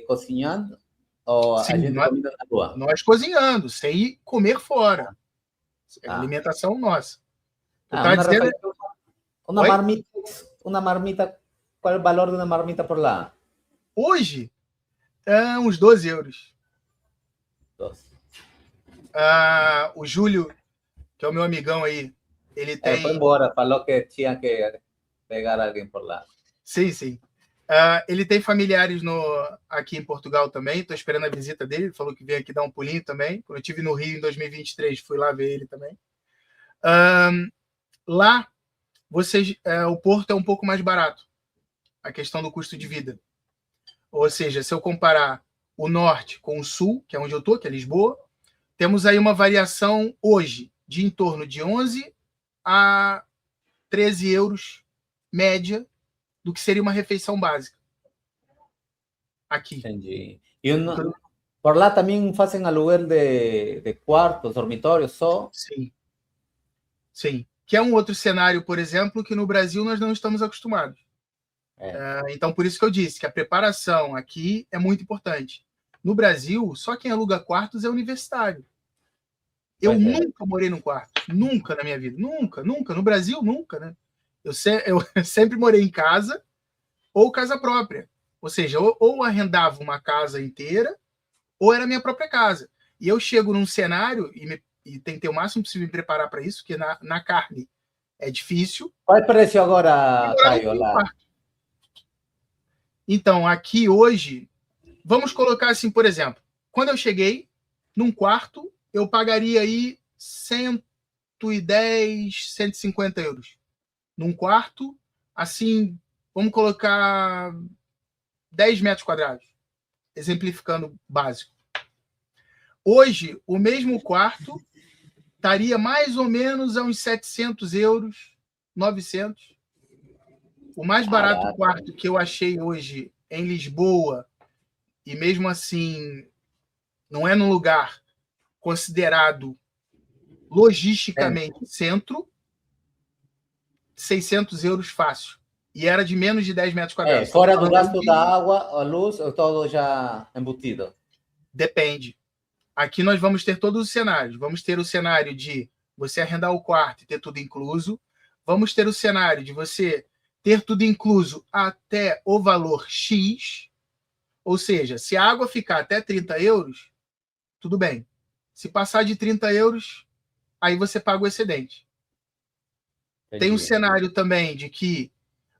cozinhando ou a sim, gente comendo na rua? nós cozinhando, sem ir comer fora. É Ah, alimentação nossa. Eu ah, estava uma dizendo. refeição, Oi? uma marmita, qual é o valor de uma marmita por lá? Hoje, uns 12 euros. Doce. O Júlio, que é o meu amigão aí, ele Foi tem. embora, falou que tinha que pegar alguém por lá. Sim, sim. Ele tem familiares aqui em Portugal também. Estou esperando a visita dele. Ele falou que veio aqui dar um pulinho também. Quando eu estive no Rio em 2023, fui lá ver ele também. Lá, o Porto é um pouco mais barato, a questão do custo de vida. Ou seja, se eu comparar o norte com o sul, que é onde eu estou, que é Lisboa, temos aí uma variação hoje de em torno de 11 a 13 euros média do que seria uma refeição básica aqui. Entendi. Por lá também fazem aluguel de quartos, dormitórios só? Sim, sim. Que é um outro cenário, por exemplo, que no Brasil nós não estamos acostumados. Então, por isso que eu disse que a preparação aqui é muito importante. No Brasil, só quem aluga quartos é universitário. Eu nunca morei num quarto. Nunca na minha vida. Nunca, nunca. No Brasil, nunca, né? Eu sempre morei em casa ou casa própria. Ou seja, ou arrendava uma casa inteira ou era minha própria casa. E eu chego num cenário e tem que ter o máximo possível me preparar para isso, porque na carne é difícil. Qual é o preço agora, Caio, lá? Então, aqui hoje, vamos colocar assim, por exemplo, quando eu cheguei num quarto, eu pagaria aí 110, 150 euros. Num quarto, assim, vamos colocar 10 metros quadrados, exemplificando básico. Hoje, o mesmo quarto estaria mais ou menos a uns 700 euros, 900. O mais barato quarto que eu achei hoje em Lisboa, e mesmo assim não é num lugar considerado logisticamente centro, 600 euros fácil. E era de menos de 10 metros quadrados. Fora do gasto da água, a luz, todo já embutido? Depende. Aqui nós vamos ter todos os cenários. Vamos ter o cenário de você arrendar o quarto e ter tudo incluso. Vamos ter o cenário de você ter tudo incluso até o valor X. Ou seja, se a água ficar até 30 euros, tudo bem. Se passar de 30 euros, aí você paga o excedente. Entendi. Tem um cenário também de que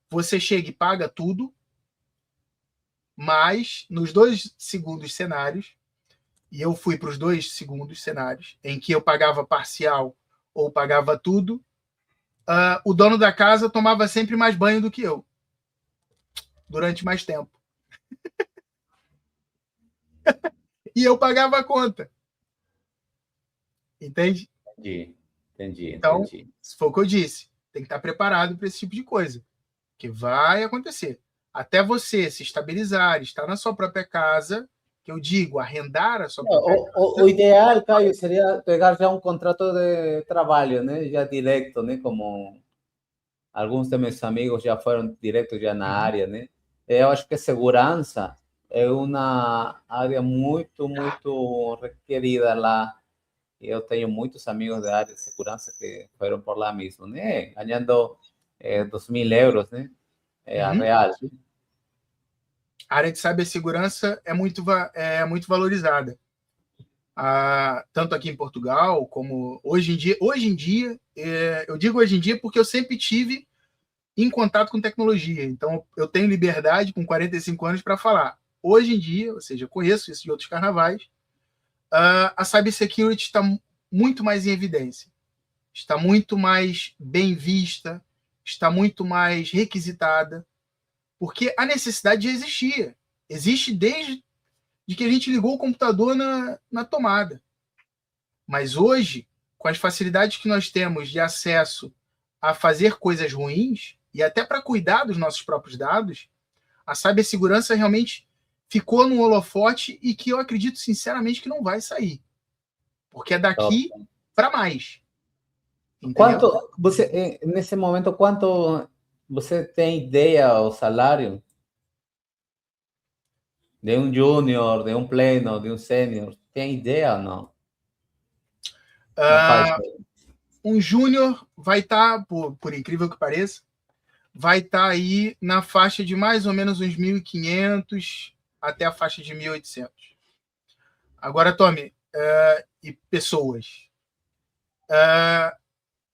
você chega e paga tudo, mas nos 2 segundos cenários, e eu fui para os 2 segundos cenários, em que eu pagava parcial ou pagava tudo, o dono da casa tomava sempre mais banho do que eu, durante mais tempo. E eu pagava a conta. Entende? Entendi. Então, se for o que eu disse, tem que estar preparado para esse tipo de coisa, que vai acontecer. Até você se estabilizar, estar na sua própria casa, que eu digo, arrendar a sua própria casa. O ideal, Caio, seria pegar já um contrato de trabalho, né? Já direto, né? Como alguns de meus amigos já foram direto já na área, né? Eu acho que segurança é uma área muito requerida lá. Eu tenho muitos amigos da área de segurança que foram por lá mesmo, né? Ganhando 2.000 euros, né? A real. A área de cibersegurança é muito valorizada. Tanto aqui em Portugal, como hoje em dia, eu digo hoje em dia porque eu sempre tive em contato com tecnologia. Então, eu tenho liberdade, com 45 anos, para falar. Hoje em dia, ou seja, eu conheço isso de outros carnavais, a cybersecurity está muito mais em evidência. Está muito mais bem vista, está muito mais requisitada, porque a necessidade já existia. Existe desde que a gente ligou o computador na tomada. Mas hoje, com as facilidades que nós temos de acesso a fazer coisas ruins, e até para cuidar dos nossos próprios dados, a cibersegurança realmente ficou no holofote e que eu acredito sinceramente que não vai sair. Porque é daqui para mais. Entendeu? Quanto você, nesse momento, quanto você tem ideia o salário de um júnior, de um pleno, de um sênior? Tem ideia ou não? Um júnior vai estar, por incrível que pareça, vai estar aí na faixa de mais ou menos uns 1.500 até a faixa de 1.800. Agora, Tommy, e pessoas.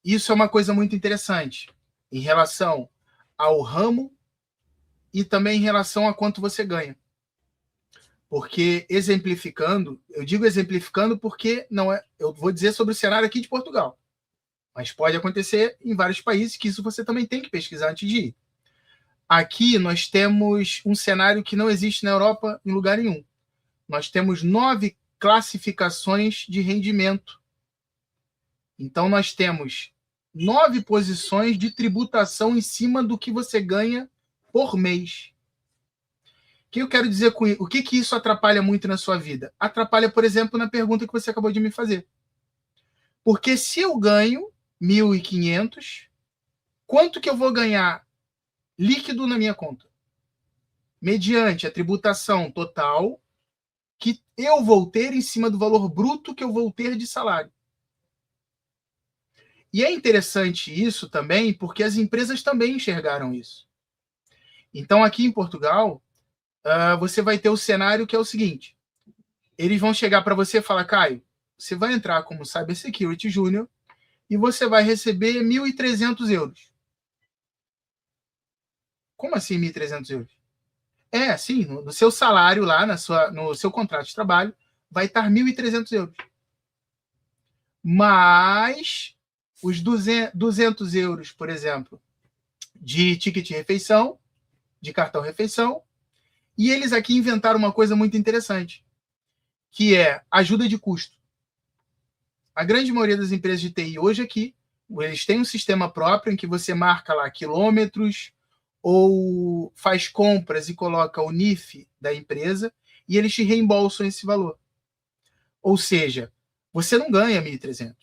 Isso é uma coisa muito interessante em relação ao ramo e também em relação a quanto você ganha. Porque, exemplificando, eu digo exemplificando porque não é, eu vou dizer sobre o cenário aqui de Portugal. Mas pode acontecer em vários países, que isso você também tem que pesquisar antes de ir. Aqui nós temos um cenário que não existe na Europa em lugar nenhum. Nós temos 9 classificações de rendimento. Então nós temos 9 posições de tributação em cima do que você ganha por mês. O que eu quero dizer com isso? O que isso atrapalha muito na sua vida? Atrapalha, por exemplo, na pergunta que você acabou de me fazer. Porque se eu ganho 1.500, quanto que eu vou ganhar líquido na minha conta? Mediante a tributação total que eu vou ter em cima do valor bruto que eu vou ter de salário. E é interessante isso também, porque as empresas também enxergaram isso. Então, aqui em Portugal, você vai ter o cenário que é o seguinte. Eles vão chegar para você e falar, Caio, você vai entrar como Cybersecurity Júnior e você vai receber 1.300 euros. Como assim 1.300 euros? Sim, no seu salário lá, no seu contrato de trabalho, vai estar 1.300 euros. Mas os 200 euros, por exemplo, de ticket de refeição, de cartão refeição, e eles aqui inventaram uma coisa muito interessante, que é ajuda de custo. A grande maioria das empresas de TI hoje aqui, eles têm um sistema próprio em que você marca lá quilômetros ou faz compras e coloca o NIF da empresa e eles te reembolsam esse valor. Ou seja, você não ganha 1.300.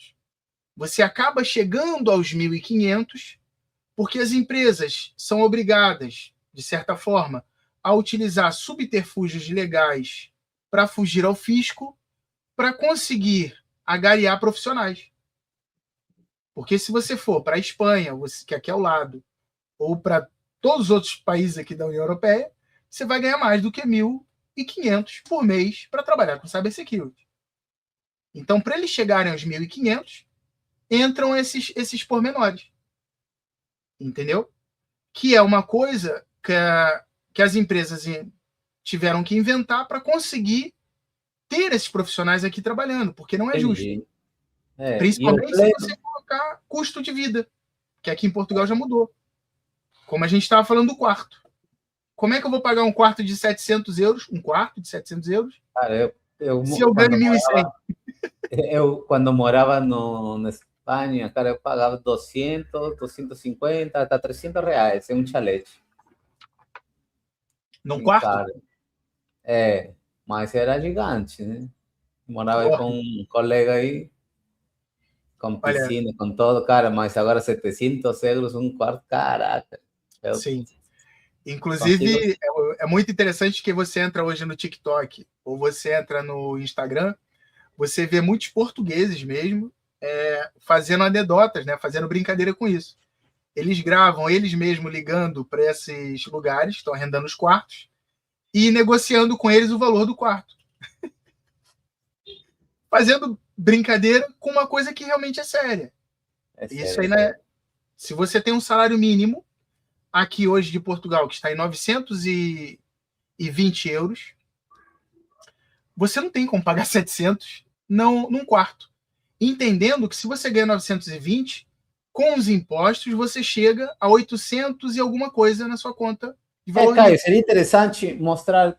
Você acaba chegando aos 1.500 porque as empresas são obrigadas, de certa forma, a utilizar subterfúgios legais para fugir ao fisco, para conseguir agariar profissionais. Porque se você for para a Espanha, que aqui é ao lado, ou para todos os outros países aqui da União Europeia, você vai ganhar mais do que 1.500 por mês para trabalhar com cybersecurity. Então, para eles chegarem aos 1.500, entram esses pormenores. Entendeu? Que é uma coisa que as empresas tiveram que inventar para conseguir ter esses profissionais aqui trabalhando, porque não é justo. Principalmente se você colocar custo de vida, que aqui em Portugal já mudou. Como a gente estava falando do quarto. Como é que eu vou pagar um quarto de 700 euros? Um quarto de 700 euros? Cara, se eu ganho 1.100. Eu, quando morava na Espanha, cara, eu pagava 200, 250, até 300 reais em um chalete. Num quarto? Cara, mas era gigante, né? Morava aí com um colega aí, com piscina, com todo, cara, mas agora 700 euros um quarto, caraca. Sim. Inclusive, é muito interessante que você entra hoje no TikTok ou você entra no Instagram, você vê muitos portugueses mesmo fazendo anedotas, né? Fazendo brincadeira com isso. Eles gravam eles mesmos ligando para esses lugares, estão arrendando os quartos, e negociando com eles o valor do quarto. Fazendo brincadeira com uma coisa que realmente é séria. Isso aí, né? Se você tem um salário mínimo, aqui hoje de Portugal, que está em 920 euros, você não tem como pagar 700 num quarto. Entendendo que se você ganha 920, com os impostos, você chega a 800 e alguma coisa na sua conta de valor Caio, líquido. seria interessante mostrar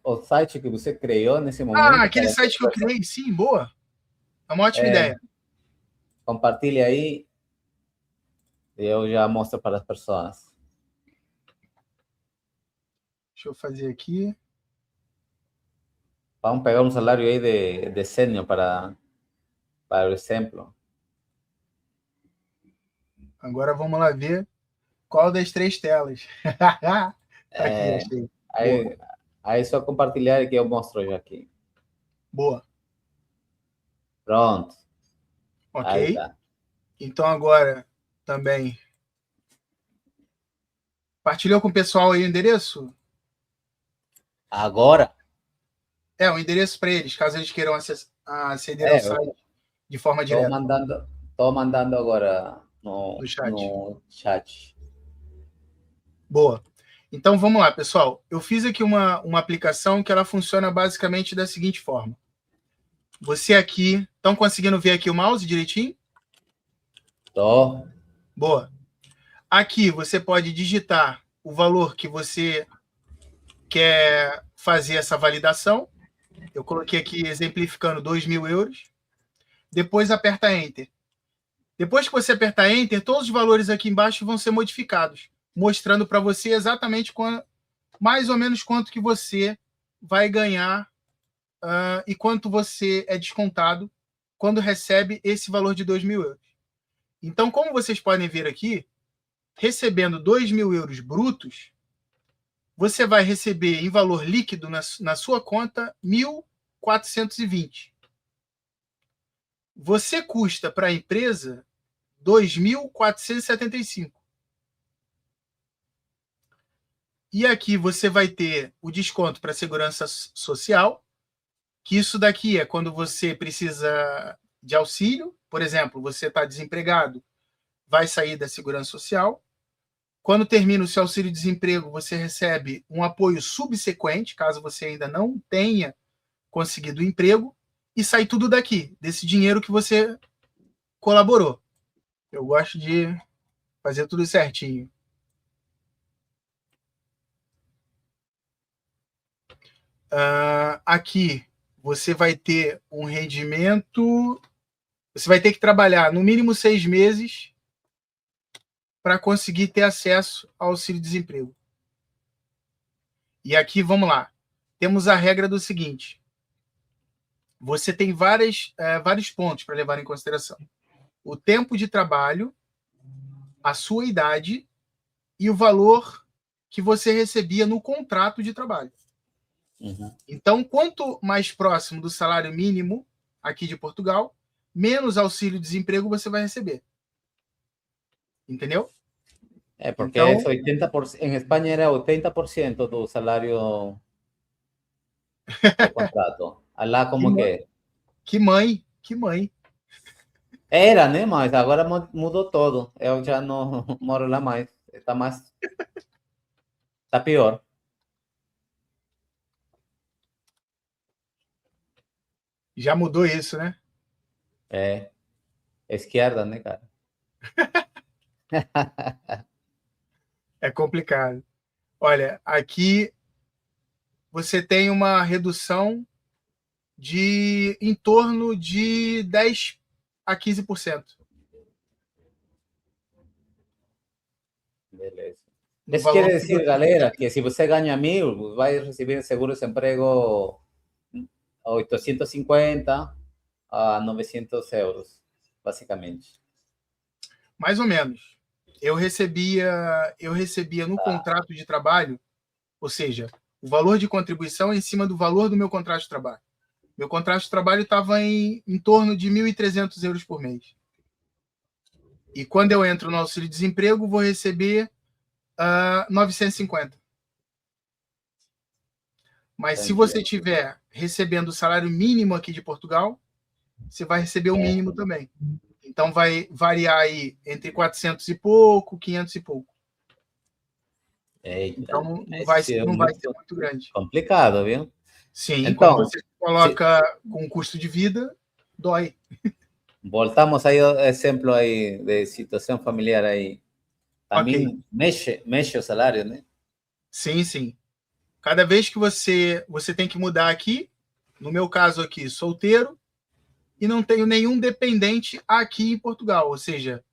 o site que você criou nesse momento. Aquele site que eu criei, sim, boa. É uma ótima ideia. Compartilhe aí e eu já mostro para as pessoas. Deixa eu fazer aqui. Vamos pegar um salário aí de sênior para o exemplo. Agora vamos lá ver qual das 3 telas. Aqui, achei. Aí só compartilhar que eu mostro já aqui. Boa. Pronto. Ok. Aí tá. Então agora também. Partilhou com o pessoal aí o endereço? Agora? O endereço para eles, caso eles queiram aceder ao site de forma direta. Estou mandando agora no chat. Boa. Então vamos lá, pessoal. Eu fiz aqui uma aplicação que ela funciona basicamente da seguinte forma. Você aqui, estão conseguindo ver aqui o mouse direitinho? Tô. Boa. Aqui você pode digitar o valor que você quer fazer essa validação. Eu coloquei aqui exemplificando 2.000 euros. Depois aperta Enter. Depois que você apertar Enter, todos os valores aqui embaixo vão ser modificados, mostrando para você exatamente mais ou menos quanto que você vai ganhar e quanto você é descontado quando recebe esse valor de 2.000 euros. Então, como vocês podem ver aqui, recebendo 2.000 euros brutos, você vai receber em valor líquido na sua conta 1.420. Você custa para a empresa 2.475. E aqui você vai ter o desconto para a segurança social, que isso daqui é quando você precisa de auxílio. Por exemplo, você está desempregado, vai sair da segurança social. Quando termina o seu auxílio-desemprego, você recebe um apoio subsequente, caso você ainda não tenha conseguido o emprego, e sai tudo daqui, desse dinheiro que você colaborou. Eu gosto de fazer tudo certinho. Aqui você vai ter um rendimento. Você vai ter que trabalhar no mínimo 6 meses para conseguir ter acesso ao auxílio-desemprego. E aqui, vamos lá. Temos a regra do seguinte. Você tem vários pontos para levar em consideração. O tempo de trabalho, a sua idade e o valor que você recebia no contrato de trabalho. Uhum. Então, quanto mais próximo do salário mínimo aqui de Portugal, menos auxílio-desemprego você vai receber. Entendeu? Porque então, es 80%, en España era 80% do salário do contrato. Lá como que? Que mãe, que mãe. Era, né? Mas agora mudou todo. Eu já não moro lá mais. Está pior. Já mudou isso, né? Esquerda, né, cara? É complicado. Olha, aqui você tem uma redução de em torno de 10 a 15%. Beleza. Isso quer dizer, galera, que se você ganha 1.000, vai receber seguro-desemprego 850 a 900 euros, basicamente. Mais ou menos. Eu recebia no contrato de trabalho, ou seja, o valor de contribuição em cima do valor do meu contrato de trabalho. Meu contrato de trabalho estava em torno de 1.300 euros por mês. E quando eu entro no auxílio-desemprego, vou receber 950. Mas se você estiver recebendo o salário mínimo aqui de Portugal, você vai receber o mínimo também. Então vai variar aí entre 400 e pouco, 500 e pouco. Eita, então não vai ser muito grande. Complicado, viu? Sim, então, quando você coloca com custo de vida, dói. Voltamos aí ao exemplo aí de situação familiar aí. Também mexe o salário, né? Sim, sim. Cada vez que você tem que mudar aqui, no meu caso aqui, solteiro, e não tenho nenhum dependente aqui em Portugal, ou seja,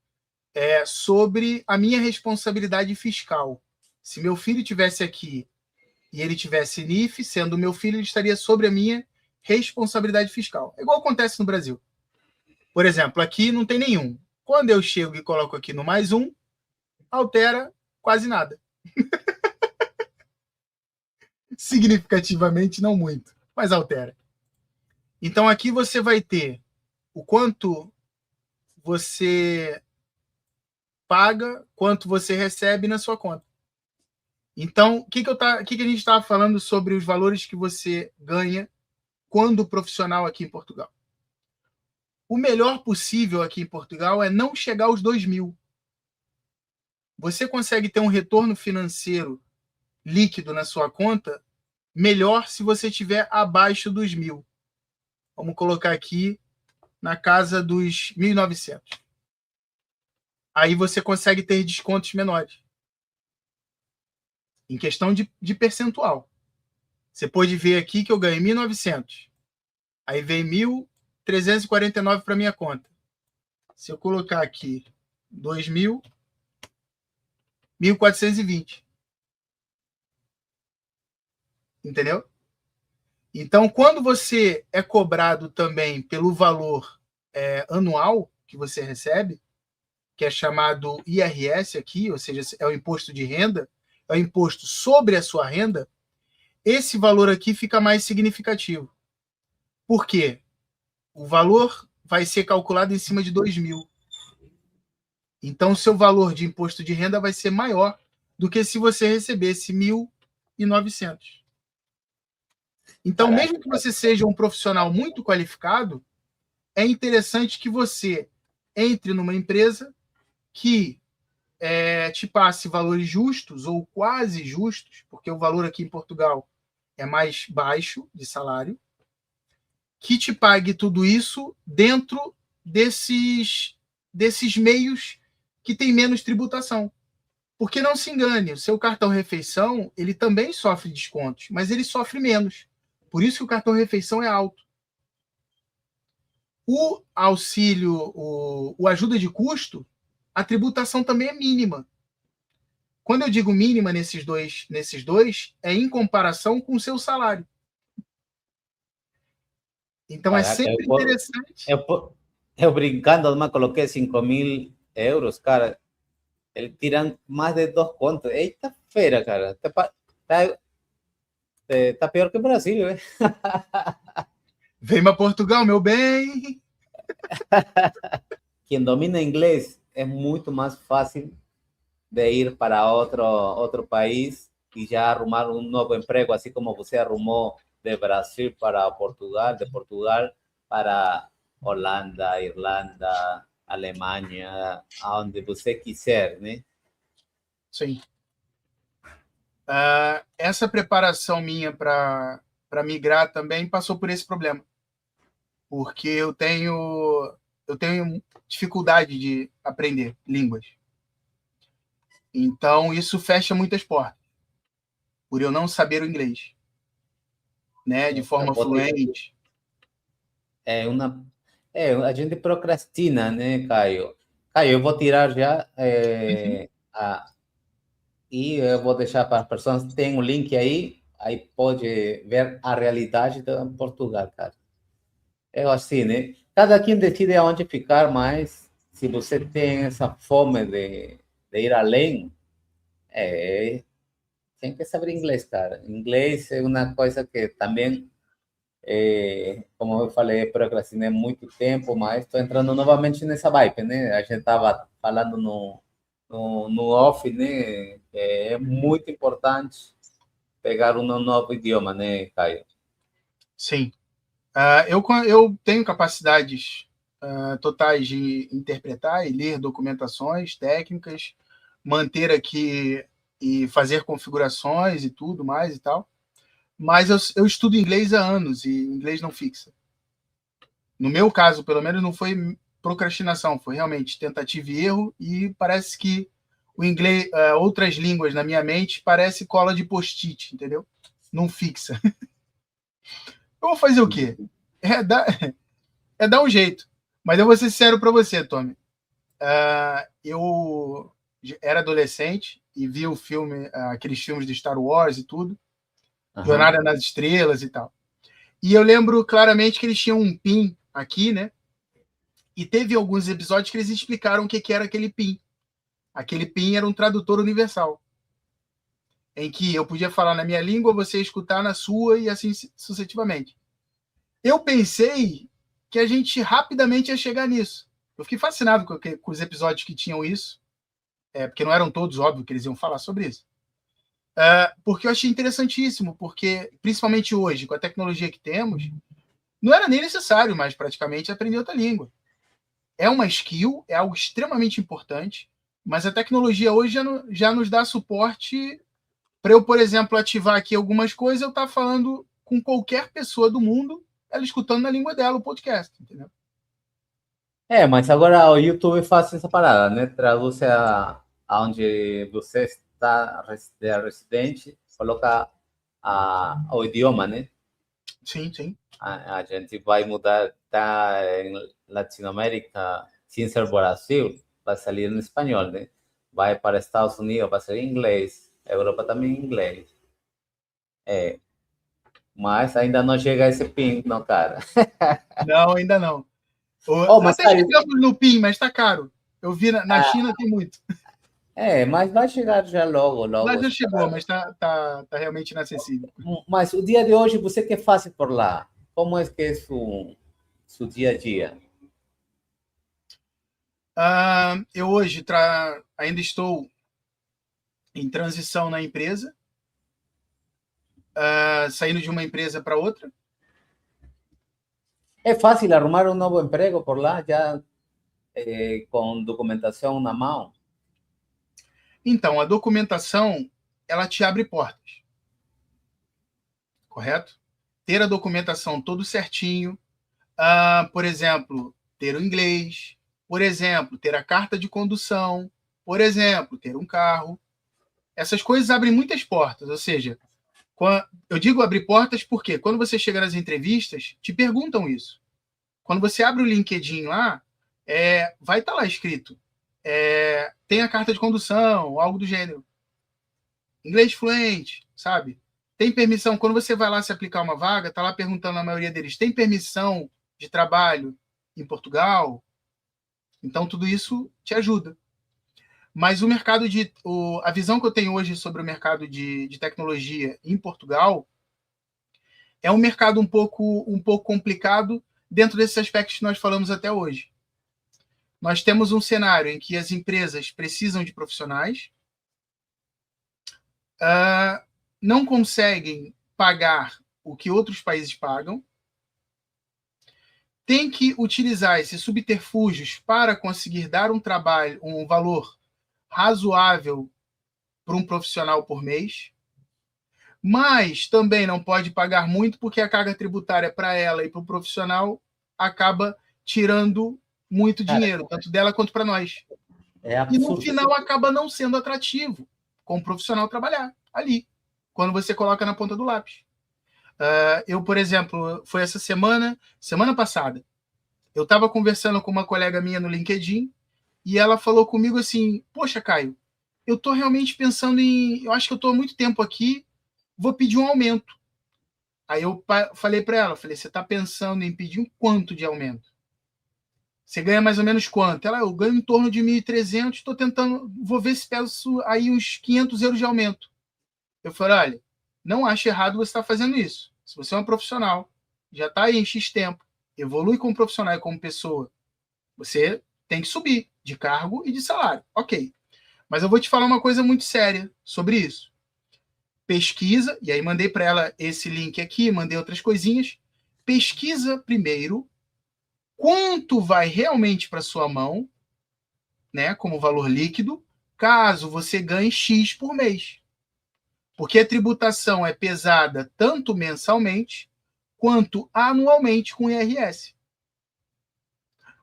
é sobre a minha responsabilidade fiscal. Se meu filho tivesse aqui e ele tivesse NIF, sendo meu filho, ele estaria sobre a minha responsabilidade fiscal. É igual acontece no Brasil. Por exemplo, aqui não tem nenhum. Quando eu chego e coloco aqui no mais um, altera quase nada. Significativamente, não muito, mas altera. Então aqui você vai ter o quanto você paga, quanto você recebe na sua conta. Então, o que a gente estava falando sobre os valores que você ganha quando profissional aqui em Portugal? O melhor possível aqui em Portugal é não chegar aos 2.000. Você consegue ter um retorno financeiro líquido na sua conta melhor se você estiver abaixo dos 1.000. Vamos colocar aqui na casa dos 1.900. Aí você consegue ter descontos menores. Em questão de percentual. Você pode ver aqui que eu ganhei 1.900. Aí vem 1.349 para minha conta. Se eu colocar aqui 2.000, 1.420. Entendeu? Então, quando você é cobrado também pelo valor anual que você recebe, que é chamado IRS aqui, ou seja, é o imposto de renda, é o imposto sobre a sua renda, esse valor aqui fica mais significativo. Por quê? O valor vai ser calculado em cima de 2.000. Então, o seu valor de imposto de renda vai ser maior do que se você recebesse 1.900. Então, mesmo que você seja um profissional muito qualificado, é interessante que você entre numa empresa que te passe valores justos ou quase justos, porque o valor aqui em Portugal é mais baixo de salário, que te pague tudo isso dentro desses meios que tem menos tributação. Porque não se engane, o seu cartão refeição, ele também sofre descontos, mas ele sofre menos. Por isso que o cartão refeição é alto. O auxílio, o ajuda de custo, a tributação também é mínima. Quando eu digo mínima nesses dois, é em comparação com o seu salário. Então é sempre interessante. Eu brincando, mas coloquei 5.000 euros, cara. Eles tiram mais de 2 contos. Eita feira, cara. Tá pior que o Brasil, né? Vem para Portugal, meu bem. Quem domina inglês é muito mais fácil de ir para outro país e já arrumar um novo emprego, assim como você arrumou de Brasil para Portugal, de Portugal para Holanda, Irlanda, Alemanha, aonde você quiser, né? Sim. Essa preparação minha para migrar também passou por esse problema. Porque eu tenho dificuldade de aprender línguas. Então, isso fecha muitas portas. Por eu não saber o inglês. Né, de forma fluente. A gente procrastina, né, Caio? Caio, eu vou tirar já e eu vou deixar para as pessoas, tem um link aí pode ver a realidade de Portugal, cara. É assim, né? Cada quem decide aonde ficar, mas se você tem essa fome de ir além, tem que saber inglês, cara. Inglês é uma coisa que também, como eu falei, procrastinei muito tempo, mas estou entrando novamente nessa vibe, né? A gente estava falando no off, né? É muito importante pegar um novo idioma, né, Caio? Sim. Eu tenho capacidades totais de interpretar e ler documentações técnicas, manter aqui e fazer configurações e tudo mais e tal. Mas eu estudo inglês há anos e inglês não fixa. No meu caso, pelo menos, não foi procrastinação, foi realmente tentativa e erro, e parece que o inglês, outras línguas na minha mente, parece cola de post-it, entendeu? Não fixa. Eu vou fazer o quê? Dar um jeito. Mas eu vou ser sincero para você, Tommy. Eu era adolescente e vi o filme, aqueles filmes de Star Wars e tudo, Jornada nas Estrelas e tal. E eu lembro claramente que eles tinham um pin aqui, né? E teve alguns episódios que eles explicaram o que era aquele pin. Aquele pin era um tradutor universal, em que eu podia falar na minha língua, você escutar na sua e assim sucessivamente. Eu pensei que a gente rapidamente ia chegar nisso. Eu fiquei fascinado com os episódios que tinham isso, porque não eram todos, óbvio, que eles iam falar sobre isso. Porque eu achei interessantíssimo, porque, principalmente hoje, com a tecnologia que temos, não era nem necessário mais, praticamente, aprender outra língua. É uma skill, é algo extremamente importante, mas a tecnologia hoje já nos dá suporte para eu, por exemplo, ativar aqui algumas coisas, eu estar falando com qualquer pessoa do mundo, ela escutando na língua dela o podcast, entendeu? Mas agora o YouTube faz essa parada, né? Traduz aonde você está residente, coloca o idioma, né? Sim, sim. A gente vai mudar, tá em Latinoamérica, sem ser Brasil, vai sair em espanhol, né? Vai para Estados Unidos, vai ser em inglês, Europa também em inglês. Mas ainda não chega a esse pin, não, cara. Não, ainda não. Mas Até cara, chegamos no PIN, mas está caro. Eu vi na China tem muito. mas vai chegar já logo, Lá logo. já chegou, mas tá realmente inacessível. Mas o dia de hoje, você que faz por lá? Como é que é seu dia a dia? Eu hoje ainda estou em transição na empresa, saindo de uma empresa para outra. É fácil arrumar um novo emprego por lá, já com documentação na mão? Então, a documentação, ela te abre portas, correto? Ter a documentação todo certinho, por exemplo, ter o inglês, por exemplo, ter a carta de condução, por exemplo, ter um carro. Essas coisas abrem muitas portas, ou seja, eu digo abrir portas porque quando você chega nas entrevistas, te perguntam isso. Quando você abre o LinkedIn lá, vai estar lá escrito, tem a carta de condução, algo do gênero. Inglês fluente, sabe? Tem permissão, quando você vai lá se aplicar uma vaga, está lá perguntando a maioria deles, tem permissão de trabalho em Portugal? Então, tudo isso te ajuda. Mas a visão que eu tenho hoje sobre o mercado de tecnologia em Portugal é um mercado um pouco complicado dentro desses aspectos que nós falamos até hoje. Nós temos um cenário em que as empresas precisam de profissionais, não conseguem pagar o que outros países pagam, tem que utilizar esses subterfúgios para conseguir dar um valor razoável para um profissional por mês, mas também não pode pagar muito porque a carga tributária para ela e para o profissional acaba tirando muito dinheiro, tanto dela quanto para nós. E no final acaba não sendo atrativo com o profissional trabalhar ali, quando você coloca na ponta do lápis. Eu, por exemplo, foi essa semana passada, eu estava conversando com uma colega minha no LinkedIn e ela falou comigo assim, poxa, Caio, eu estou realmente pensando eu acho que eu estou há muito tempo aqui, vou pedir um aumento. Aí eu falei para ela, você está pensando em pedir um quanto de aumento? Você ganha mais ou menos quanto? Ela, eu ganho em torno de 1.300, estou tentando, vou ver se peço aí uns 500 euros de aumento. Eu falei, olha, não acho errado você estar fazendo isso. Se você é um profissional, já está aí em X tempo, evolui como profissional e como pessoa, você tem que subir de cargo e de salário. Ok. Mas eu vou te falar uma coisa muito séria sobre isso. Pesquisa, e aí mandei para ela esse link aqui, mandei outras coisinhas. Pesquisa primeiro quanto vai realmente para sua mão, né, como valor líquido, caso você ganhe X por mês. Porque a tributação é pesada tanto mensalmente quanto anualmente com IRS.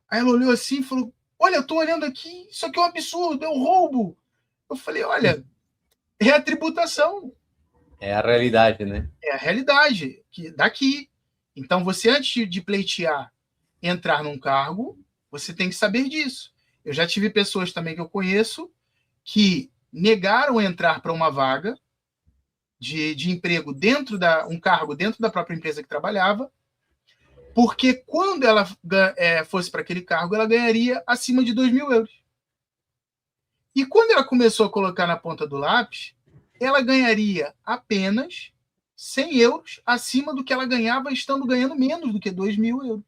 Aí ela olhou assim e falou, olha, eu estou olhando aqui, isso aqui é um absurdo, é um roubo. Eu falei, olha, é a tributação. É a realidade, né? É a realidade daqui. Então, você, antes de pleitear entrar num cargo, você tem que saber disso. Eu já tive pessoas também que eu conheço que negaram entrar para uma vaga de emprego um cargo dentro da própria empresa que trabalhava, porque quando ela fosse para aquele cargo, ela ganharia acima de 2.000 euros. E quando ela começou a colocar na ponta do lápis, ela ganharia apenas 100 euros acima do que ela ganhava estando ganhando menos do que 2.000 euros.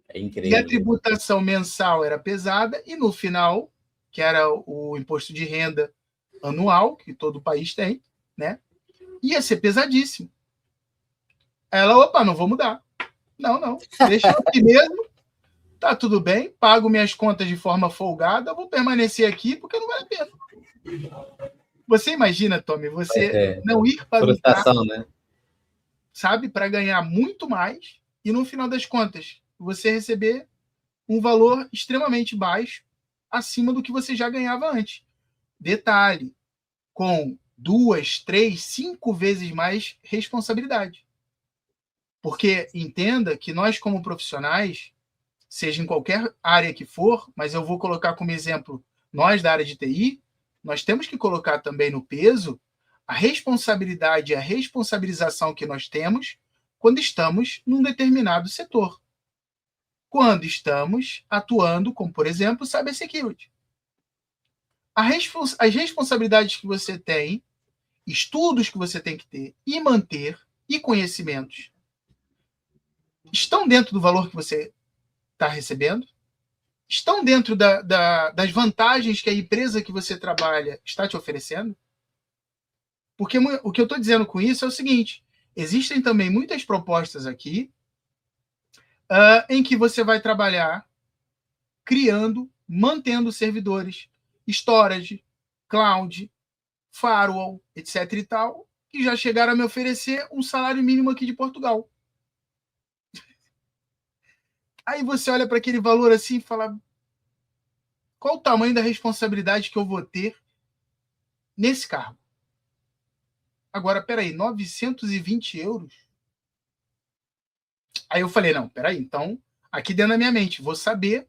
É E a increíble. tributação mensal era pesada, e no final, que era o imposto de renda anual, que todo país tem, né? Ia ser pesadíssimo. Ela, opa, não vou mudar. Não, deixa eu aqui mesmo, tá tudo bem, pago minhas contas de forma folgada, vou permanecer aqui porque não vale a pena. Você imagina, Tommy, você não ir para um cargo, né? sabe, para ganhar muito mais e no final das contas você receber um valor extremamente baixo acima do que você já ganhava antes. Detalhe, com 2, 3, 5 vezes mais responsabilidade. Porque entenda que nós, como profissionais, seja em qualquer área que for, mas eu vou colocar como exemplo nós da área de TI, nós temos que colocar também no peso a responsabilidade e a responsabilização que nós temos quando estamos num determinado setor. Quando estamos atuando, como por exemplo, cybersecurity. As responsabilidades que você tem, estudos que você tem que ter e manter, e conhecimentos, estão dentro do valor que você está recebendo? Estão dentro das vantagens que a empresa que você trabalha está te oferecendo? Porque o que eu estou dizendo com isso é o seguinte: existem também muitas propostas aqui em que você vai trabalhar criando, mantendo servidores, storage, cloud, firewall, etc. e tal, que já chegaram a me oferecer um salário mínimo aqui de Portugal. Aí você olha para aquele valor assim e fala: qual o tamanho da responsabilidade que eu vou ter nesse cargo? Agora, peraí, 920 euros? Aí eu falei, não, peraí, então, aqui dentro da minha mente, vou saber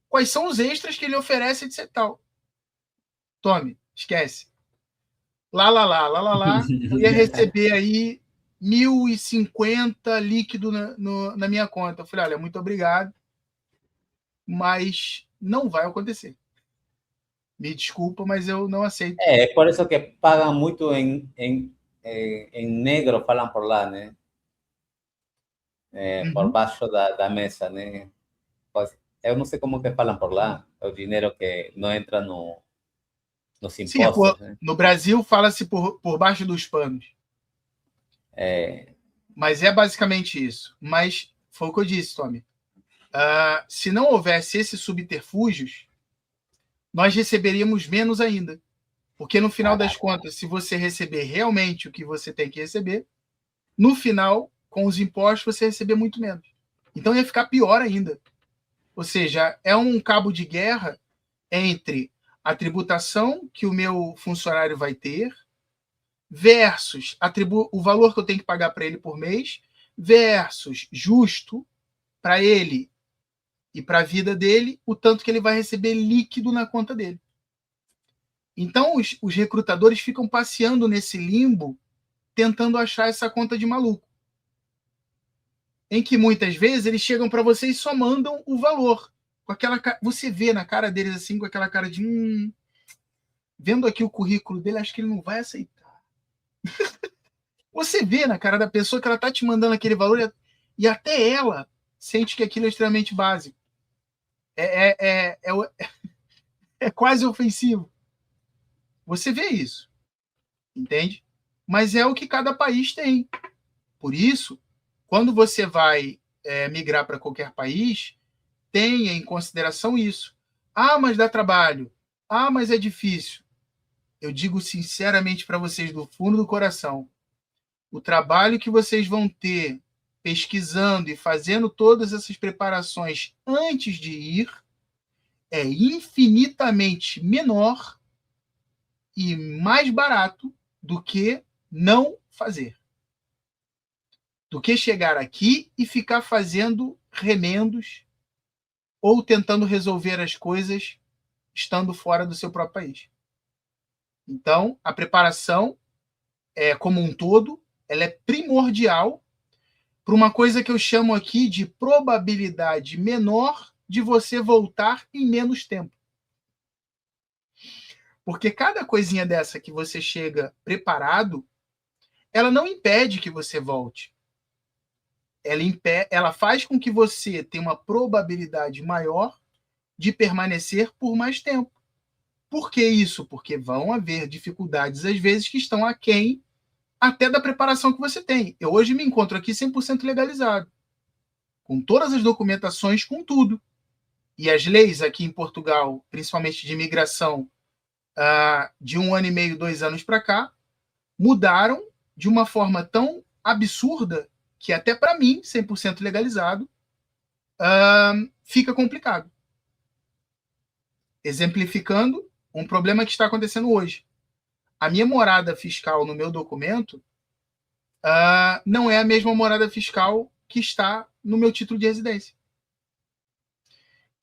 quais são os extras que ele oferece, etc. Tal. Tome, esquece. Lá, eu ia receber aí 1.050 líquido na minha conta. Eu falei, olha, muito obrigado, mas não vai acontecer. Me desculpa, mas eu não aceito. É por isso que pagam muito em negro, falam por lá, né? Por baixo da mesa, né? Pues, eu não sei como que falam por lá, o dinheiro que não entra nos Sim, impostos, né? no Brasil fala-se por baixo dos panos. É, Mas é basicamente isso. Mas foi o que eu disse, Tommy. Se não houvesse esses subterfúgios, nós receberíamos menos ainda. Porque no final das contas, se você receber realmente o que você tem que receber, no final, com os impostos, você receber muito menos. Então ia ficar pior ainda. Ou seja, é um cabo de guerra entre a tributação que o meu funcionário vai ter versus o valor que eu tenho que pagar para ele por mês versus justo para ele e para a vida dele o tanto que ele vai receber líquido na conta dele. Então, os recrutadores ficam passeando nesse limbo, tentando achar essa conta de maluco. Em que muitas vezes eles chegam para você e só mandam o valor. Com aquela, você vê na cara deles assim, com aquela cara de vendo aqui o currículo dele, acho que ele não vai aceitar. Você vê na cara da pessoa que ela está te mandando aquele valor e até ela sente que aquilo é extremamente básico. É quase ofensivo. Você vê isso, entende? Mas é o que cada país tem. Por isso, quando você vai migrar para qualquer país, tenha em consideração isso. Ah, mas dá trabalho. Ah, mas é difícil. Eu digo sinceramente para vocês, do fundo do coração, o trabalho que vocês vão ter pesquisando e fazendo todas essas preparações antes de ir é infinitamente menor e mais barato do que não fazer. Do que chegar aqui e ficar fazendo remendos ou tentando resolver as coisas estando fora do seu próprio país. Então, a preparação, como um todo, ela é primordial para uma coisa que eu chamo aqui de probabilidade menor de você voltar em menos tempo. Porque cada coisinha dessa que você chega preparado, ela não impede que você volte. Ela faz com que você tenha uma probabilidade maior de permanecer por mais tempo. Por que isso? Porque vão haver dificuldades, às vezes, que estão aquém até da preparação que você tem. Eu hoje me encontro aqui 100% legalizado, com todas as documentações, com tudo. E as leis aqui em Portugal, principalmente de imigração, de 1 ano e meio, 2 anos para cá, mudaram de uma forma tão absurda que até para mim, 100% legalizado, fica complicado. Exemplificando um problema que está acontecendo hoje. A minha morada fiscal no meu documento não é a mesma morada fiscal que está no meu título de residência.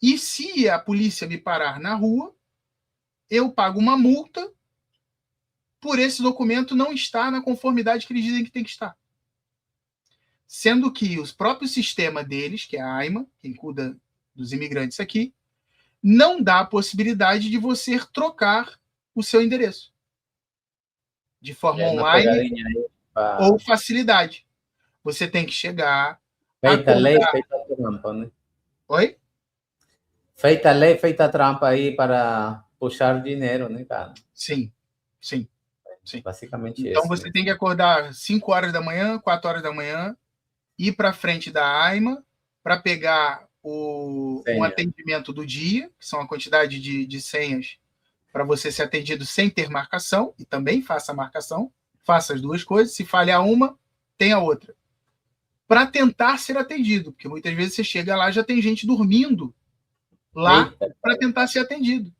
E se a polícia me parar na rua, eu pago uma multa por esse documento não estar na conformidade que eles dizem que tem que estar. Sendo que o próprio sistema deles, que é a AIMA, quem cuida dos imigrantes aqui, não dá a possibilidade de você trocar o seu endereço de forma online ou facilidade. Você tem que chegar... Feita lei, feita trampa, né? Oi? Feita lei, feita trampa aí para puxar dinheiro, né, cara? Sim. Basicamente então, isso. Você tem que acordar 5 horas da manhã, 4 horas da manhã, ir para frente da AIMA para pegar um atendimento do dia, que são a quantidade de senhas para você ser atendido sem ter marcação, e também faça a marcação, faça as duas coisas, se falhar uma, tem a outra. Para tentar ser atendido, porque muitas vezes você chega lá, já tem gente dormindo lá para tentar ser atendido.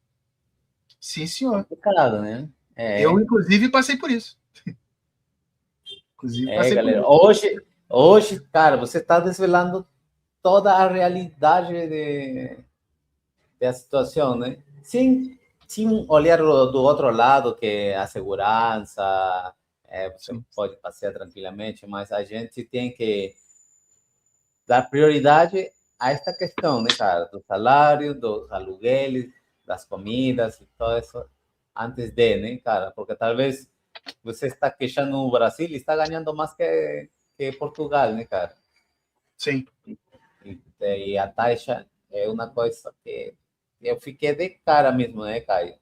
Sim, senhor. Complicado, né? Eu, inclusive, passei por isso. Galera, hoje, cara, você está desvelando toda a realidade da situação, né? Sem olhar do outro lado, que é a segurança, você pode passear tranquilamente, mas a gente tem que dar prioridade a esta questão, né, cara? Do salário, dos aluguéis, das comidas e todo isso, antes de, né, cara? Porque talvez você está queixando no Brasil e está ganhando mais que Portugal, né, cara? Sim. E a taxa é uma coisa que eu fiquei de cara mesmo, né, Caio?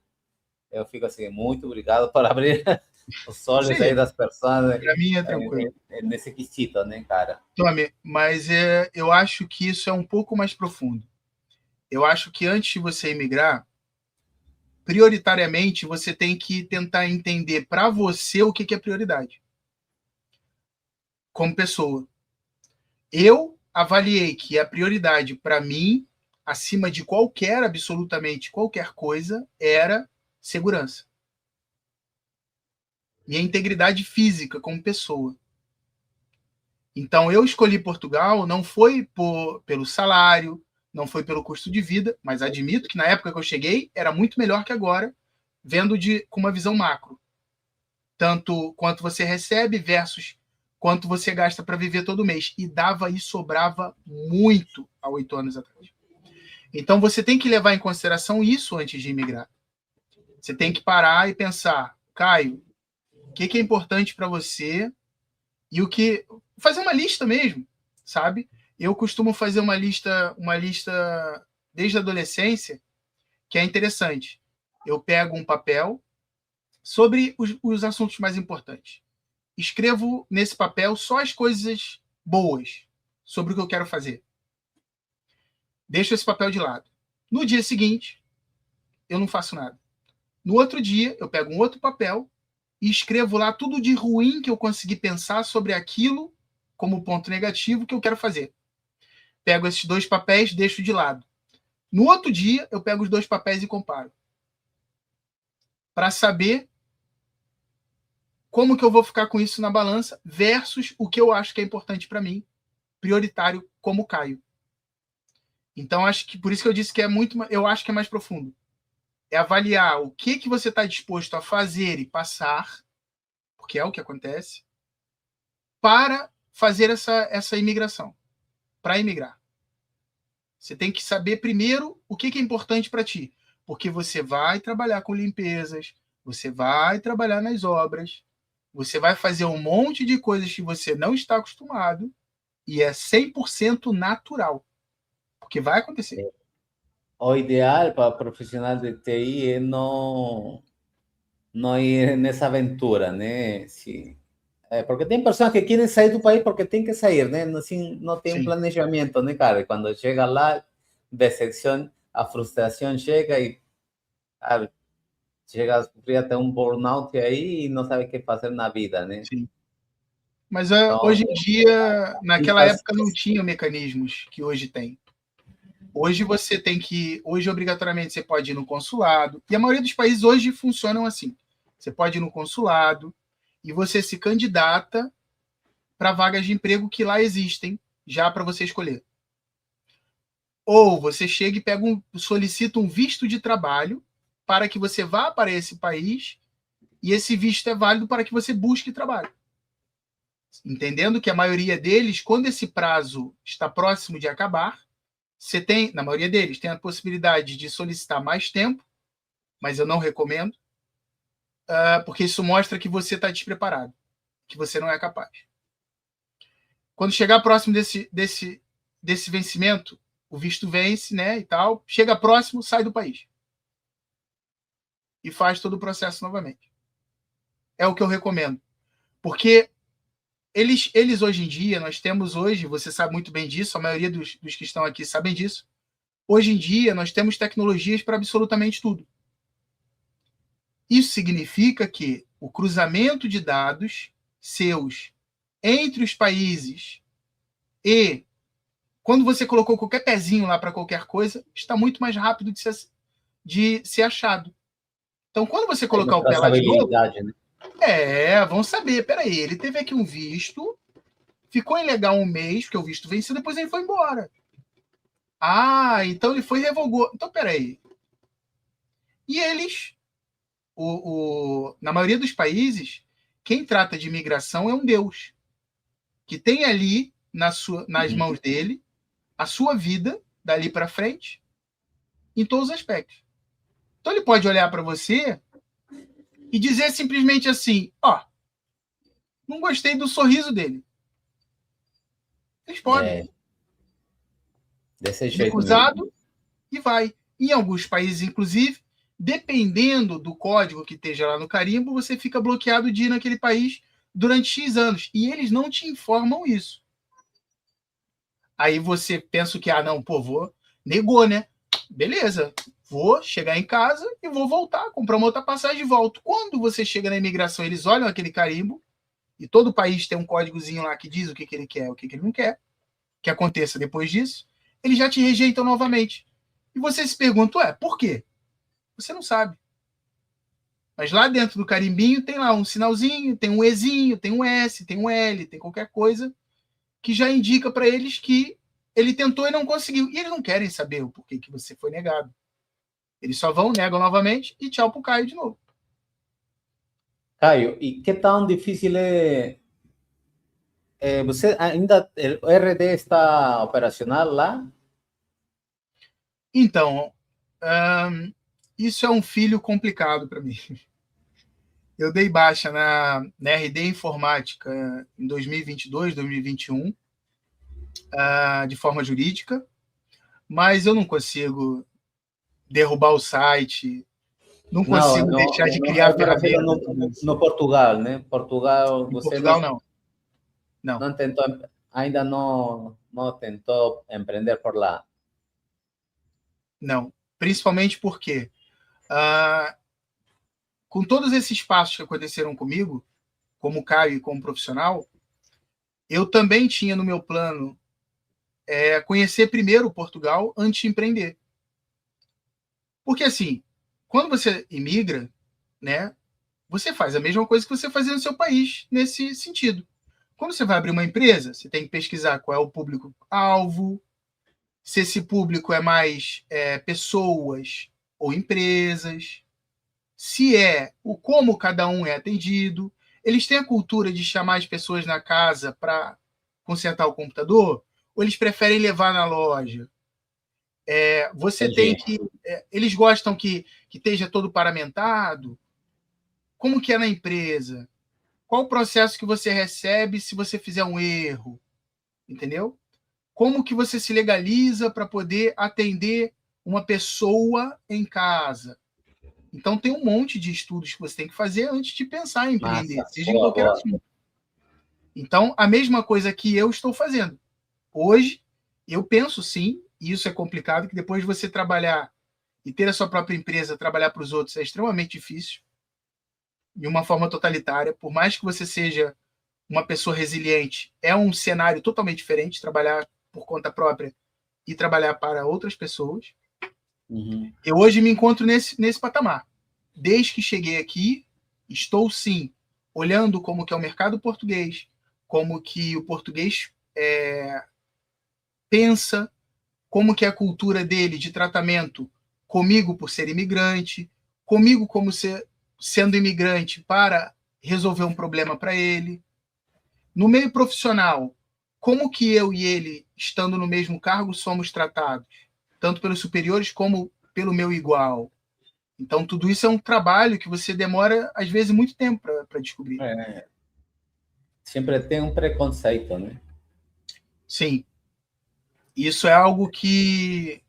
Eu fico assim, muito obrigado por abrir os olhos aí das pessoas. Para mim é tranquilo. Nesse quesito, né, cara? Tome, mas eu acho que isso é um pouco mais profundo. Eu acho que antes de você emigrar, prioritariamente, você tem que tentar entender para você o que é prioridade. Como pessoa. Eu avaliei que a prioridade para mim, acima de absolutamente qualquer coisa, era segurança. Minha integridade física como pessoa. Então, eu escolhi Portugal, não foi pelo salário, não foi pelo custo de vida, mas admito que na época que eu cheguei, era muito melhor que agora, vendo com uma visão macro. Tanto quanto você recebe versus quanto você gasta para viver todo mês. E dava e sobrava muito há 8 anos atrás. Então, você tem que levar em consideração isso antes de imigrar. Você tem que parar e pensar, Caio, o que é importante para você e o que... Fazer uma lista mesmo, sabe? Eu costumo fazer uma lista desde a adolescência, que é interessante. Eu pego um papel sobre os assuntos mais importantes. Escrevo nesse papel só as coisas boas sobre o que eu quero fazer. Deixo esse papel de lado. No dia seguinte, eu não faço nada. No outro dia, eu pego um outro papel e escrevo lá tudo de ruim que eu consegui pensar sobre aquilo como ponto negativo o que eu quero fazer. Pego esses 2 papéis, deixo de lado. No outro dia, eu pego os 2 papéis e comparo. Para saber como que eu vou ficar com isso na balança versus o que eu acho que é importante para mim, prioritário, como Caio. Então, acho que por isso que eu disse que eu acho que é mais profundo. É avaliar o que você está disposto a fazer e passar, porque é o que acontece, para fazer essa imigração, para imigrar. Você tem que saber primeiro o que é importante para ti, porque você vai trabalhar com limpezas, você vai trabalhar nas obras, você vai fazer um monte de coisas que você não está acostumado e é 100% natural, porque vai acontecer. O ideal para profesional de TI es no ir en esa aventura, ¿no? Sí. Porque tem pessoas que querem sair do país porque tem que sair, né? Assim, não tem um Sim. planejamento, né, cara? Quando chega lá, decepção, a frustração chega e chega a sofrer até um burnout aí e não sabe o que fazer na vida, né? Sim. Mas Então, hoje em dia, e naquela época não tinha mecanismos que hoje tem. Hoje hoje obrigatoriamente você pode ir no consulado, e a maioria dos países hoje funcionam assim. Você pode ir no consulado e você se candidata para vagas de emprego que lá existem, já para você escolher. Ou você chega e solicita um visto de trabalho para que você vá para esse país e esse visto é válido para que você busque trabalho. Entendendo que a maioria deles, quando esse prazo está próximo de acabar, você tem, na maioria deles, tem a possibilidade de solicitar mais tempo, mas eu não recomendo, porque isso mostra que você está despreparado, que você não é capaz. Quando chegar próximo desse vencimento, o visto vence, né, e tal, chega próximo, sai do país. E faz todo o processo novamente. É o que eu recomendo. Porque eles hoje em dia, nós temos hoje, você sabe muito bem disso, a maioria dos que estão aqui sabem disso, hoje em dia nós temos tecnologias para absolutamente tudo. Isso significa que o cruzamento de dados seus entre os países e quando você colocou qualquer pezinho lá para qualquer coisa, está muito mais rápido de ser achado. Então, quando você colocar o pé lá de novo, né? vão saber, peraí, ele teve aqui um visto, ficou ilegal um mês, porque o visto venceu, depois ele foi embora. Ah, então ele foi e revogou. Então, peraí. E eles, na maioria dos países, quem trata de imigração é um Deus, que tem ali nas mãos dele a sua vida, dali para frente, em todos os aspectos. Então ele pode olhar para você e dizer simplesmente assim, não gostei do sorriso dele. Eles podem. Desse jeito Recusado mesmo. E vai. Em alguns países, inclusive, dependendo do código que esteja lá no carimbo, você fica bloqueado de ir naquele país durante X anos. E eles não te informam isso. Aí você pensa que, não, negou, né? Beleza, vou chegar em casa e vou voltar, comprar uma outra passagem e volto. Quando você chega na imigração, eles olham aquele carimbo, e todo país tem um códigozinho lá que diz o que ele quer, o que ele não quer, que aconteça depois disso, eles já te rejeitam novamente. E você se pergunta, por quê? Você não sabe. Mas lá dentro do carimbinho tem lá um sinalzinho, tem um Ezinho, tem um S, tem um L, tem qualquer coisa que já indica para eles que ele tentou e não conseguiu. E eles não querem saber o porquê que você foi negado. Eles só vão, negam novamente e tchau pro Caio de novo. Caio, e que tão difícil você ainda, o RD está operacional lá? Então, isso é um filho complicado para mim. Eu dei baixa na RD Informática em 2022, 2021, de forma jurídica, mas eu não consigo derrubar o site, não consigo deixar de criar ferramentas. No Portugal, né? Portugal, Em você Portugal, não. Não tentou, ainda não tentou empreender por lá. Não. Principalmente porque, com todos esses passos que aconteceram comigo, como Caio e como profissional, eu também tinha no meu plano conhecer primeiro Portugal antes de empreender. Porque, assim, quando você imigra, né, você faz a mesma coisa que você fazia no seu país, nesse sentido. Quando você vai abrir uma empresa, você tem que pesquisar qual é o público-alvo, se esse público é mais pessoas ou empresas, se como cada um é atendido. Eles têm a cultura de chamar as pessoas na casa para consertar o computador, ou eles preferem levar na loja? Você tem Entendi. que. Eles gostam que esteja todo paramentado? Como que é na empresa? Qual o processo que você recebe se você fizer um erro? Entendeu? Como que você se legaliza para poder atender uma pessoa em casa? Então, tem um monte de estudos que você tem que fazer antes de pensar em empreender, Massa. seja em Boa, qualquer boa. assunto. Então, a mesma coisa que eu estou fazendo. Hoje, eu penso sim, e isso é complicado, que depois de você trabalhar e ter a sua própria empresa, trabalhar para os outros é extremamente difícil, de uma forma totalitária. Por mais que você seja uma pessoa resiliente, é um cenário totalmente diferente, trabalhar por conta própria e trabalhar para outras pessoas. Uhum. Eu hoje me encontro nesse patamar. Desde que cheguei aqui, estou sim olhando como que é o mercado português, como que o português pensa, como que é a cultura dele de tratamento comigo por ser imigrante, comigo como sendo imigrante para resolver um problema para ele. No meio profissional, como que eu e ele, estando no mesmo cargo, somos tratados, tanto pelos superiores como pelo meu igual. Então, tudo isso é um trabalho que você demora, às vezes, muito tempo para descobrir. Sempre tem um preconceito, né? Sim, isso é algo que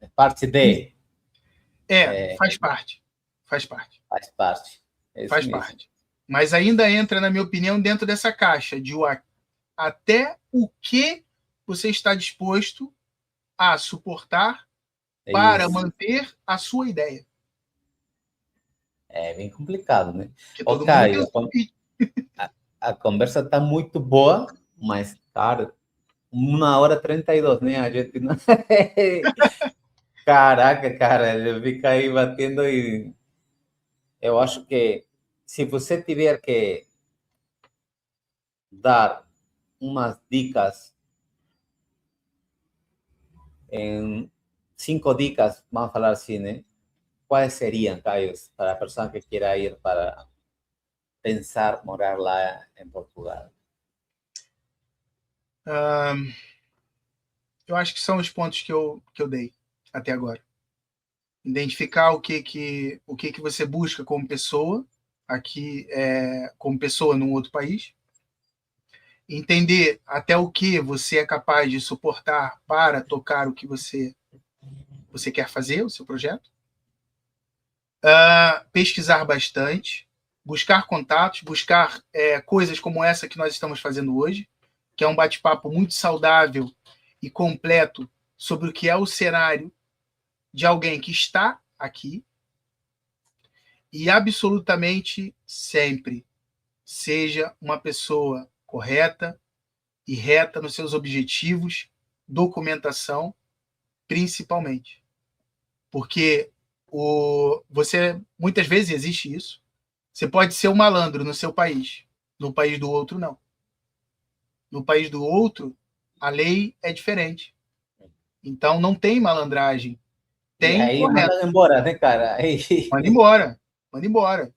É parte de, faz parte. Faz parte. faz parte. É isso Faz mesmo. parte. Mas ainda entra, na minha opinião, dentro dessa caixa de até o que você está disposto a suportar É para isso. manter a sua ideia. É bem complicado, né? Porque Ô, todo mundo tem o Caio, seu limite. a conversa tá muito boa, mas, cara, 1h32, né? A gente não... Caraca, cara, eu fico aí batendo e eu acho que se você tiver que dar umas dicas em 5 dicas, vamos falar assim, né? Quais seriam, Caio, para a pessoa que queira ir para pensar morar lá em Portugal? Eu acho que são os pontos que eu dei até agora. Identificar o que você busca como pessoa, aqui como pessoa num outro país. Entender até o que você é capaz de suportar para tocar o que você quer fazer, o seu projeto. Pesquisar bastante, buscar contatos, buscar coisas como essa que nós estamos fazendo hoje, que é um bate-papo muito saudável e completo sobre o que é o cenário de alguém que está aqui. E absolutamente sempre seja uma pessoa correta e reta nos seus objetivos, documentação, principalmente. Porque você muitas vezes existe isso. Você pode ser um malandro no seu país, no país do outro não. No país do outro, a lei é diferente. Então não tem malandragem, E tem aí correto. mandam embora, né, cara? Aí, Manda embora, manda embora.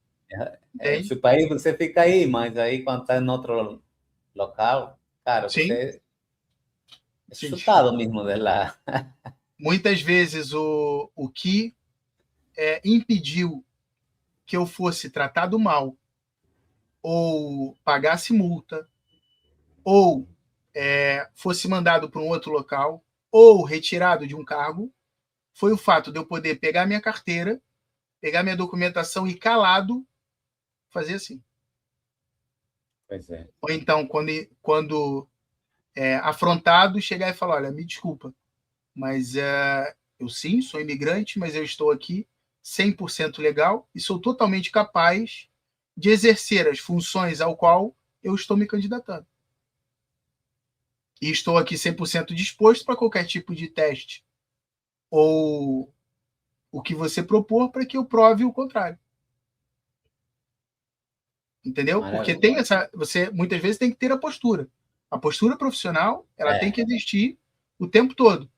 Entende? se o país você fica aí, mas aí quando está em outro local, cara, Sim, você é sim. chutado mesmo de lá. Muitas vezes o que impediu que eu fosse tratado mal, ou pagasse multa, ou fosse mandado para um outro local, ou retirado de um cargo, foi o fato de eu poder pegar minha carteira, pegar minha documentação e calado fazer assim. Pois é. Ou então, quando afrontado, chegar e falar: olha, me desculpa, mas eu sim sou imigrante, mas eu estou aqui 100% legal e sou totalmente capaz de exercer as funções ao qual eu estou me candidatando. E estou aqui 100% disposto para qualquer tipo de teste ou o que você propor para que eu prove o contrário. Entendeu? Porque tem você muitas vezes tem que ter a postura. A postura profissional, ela tem que existir o tempo todo,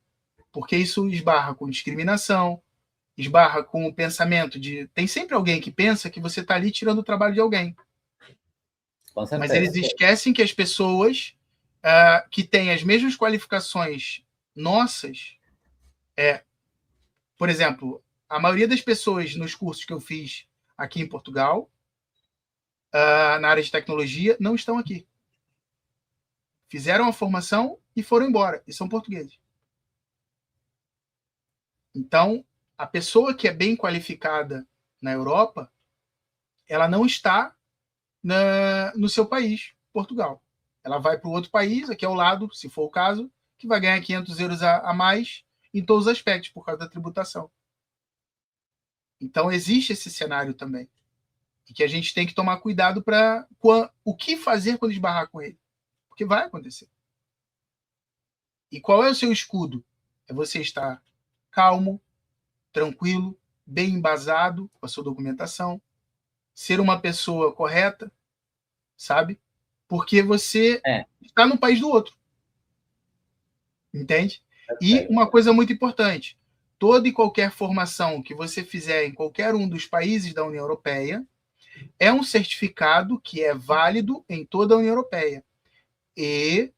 porque isso esbarra com discriminação, esbarra com o pensamento de tem sempre alguém que pensa que você está ali tirando o trabalho de alguém. Mas eles esquecem que as pessoas que têm as mesmas qualificações nossas, por exemplo, a maioria das pessoas nos cursos que eu fiz aqui em Portugal, na área de tecnologia, não estão aqui. Fizeram a formação e foram embora, e são portugueses. Então, a pessoa que é bem qualificada na Europa, ela não está no seu país, Portugal. Ela vai para o outro país, aqui ao lado, se for o caso, que vai ganhar 500 euros a mais em todos os aspectos, por causa da tributação. Então, existe esse cenário também. E que a gente tem que tomar cuidado para o que fazer quando esbarrar com ele. Porque vai acontecer. E qual é o seu escudo? É você estar calmo, tranquilo, bem embasado com a sua documentação, ser uma pessoa correta, sabe? Porque você está no país do outro. Entende? E uma coisa muito importante, toda e qualquer formação que você fizer em qualquer um dos países da União Europeia é um certificado que é válido em toda a União Europeia. E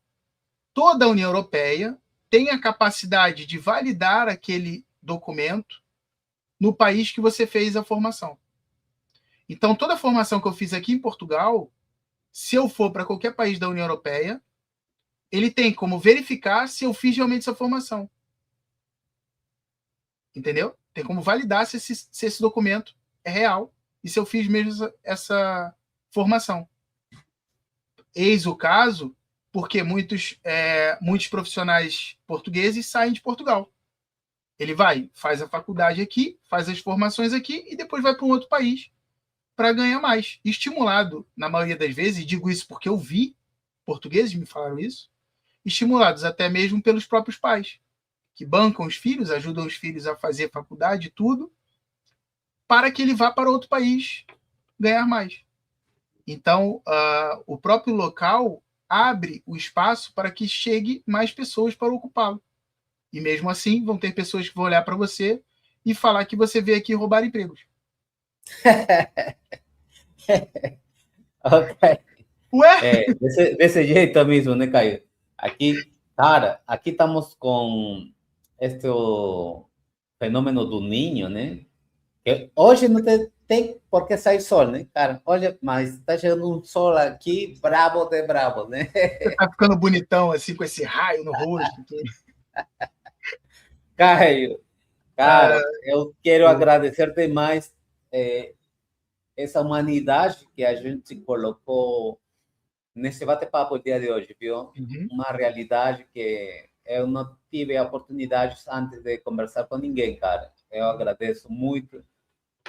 toda a União Europeia tem a capacidade de validar aquele documento no país que você fez a formação. Então, toda a formação que eu fiz aqui em Portugal, se eu for para qualquer país da União Europeia, ele tem como verificar se eu fiz realmente essa formação. Entendeu? Tem como validar se esse documento é real e se eu fiz mesmo essa formação. Eis o caso porque muitos profissionais portugueses saem de Portugal. Ele faz a faculdade aqui, faz as formações aqui e depois vai para um outro país para ganhar mais. Estimulado, na maioria das vezes, e digo isso porque eu vi portugueses me falaram isso, estimulados até mesmo pelos próprios pais, que bancam os filhos, ajudam os filhos a fazer faculdade e tudo, para que ele vá para outro país ganhar mais. Então, o próprio local abre o espaço para que chegue mais pessoas para ocupá-lo. E mesmo assim, vão ter pessoas que vão olhar para você e falar que você veio aqui roubar empregos. Ok. Ué? Desse jeito mesmo, né, Caio? Aqui, cara, aqui estamos com este fenômeno do ninho, né? Que hoje não tem por que sair sol, né, cara? Olha, mas está chegando um sol aqui brabo de brabo, né? Você tá ficando bonitão, assim, com esse raio no rosto. Caio, cara, eu quero agradecer demais essa humanidade que a gente colocou nesse bate-papo dia de hoje, viu? Uhum. Uma realidade que eu não tive a oportunidade antes de conversar com ninguém, cara. Eu agradeço muito.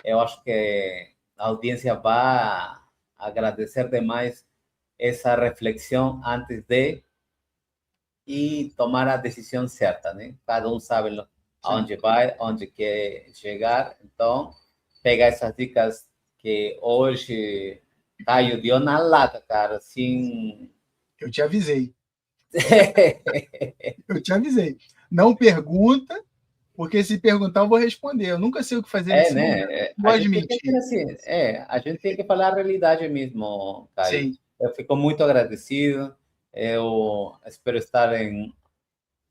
Eu acho que a audiência vai agradecer demais essa reflexão antes de e tomar a decisão certa, né? Cada um sabe aonde vai, onde quer chegar. Então, pegar essas dicas que hoje Caio deu na lata, cara, assim. Eu te avisei. Eu te avisei. Não pergunta, porque se perguntar eu vou responder. Eu nunca sei o que fazer nesse né? momento. A Pode gente tem que mentir. assim, a gente tem que falar a realidade mesmo, Caio. Sim. Eu fico muito agradecido. Eu espero estar em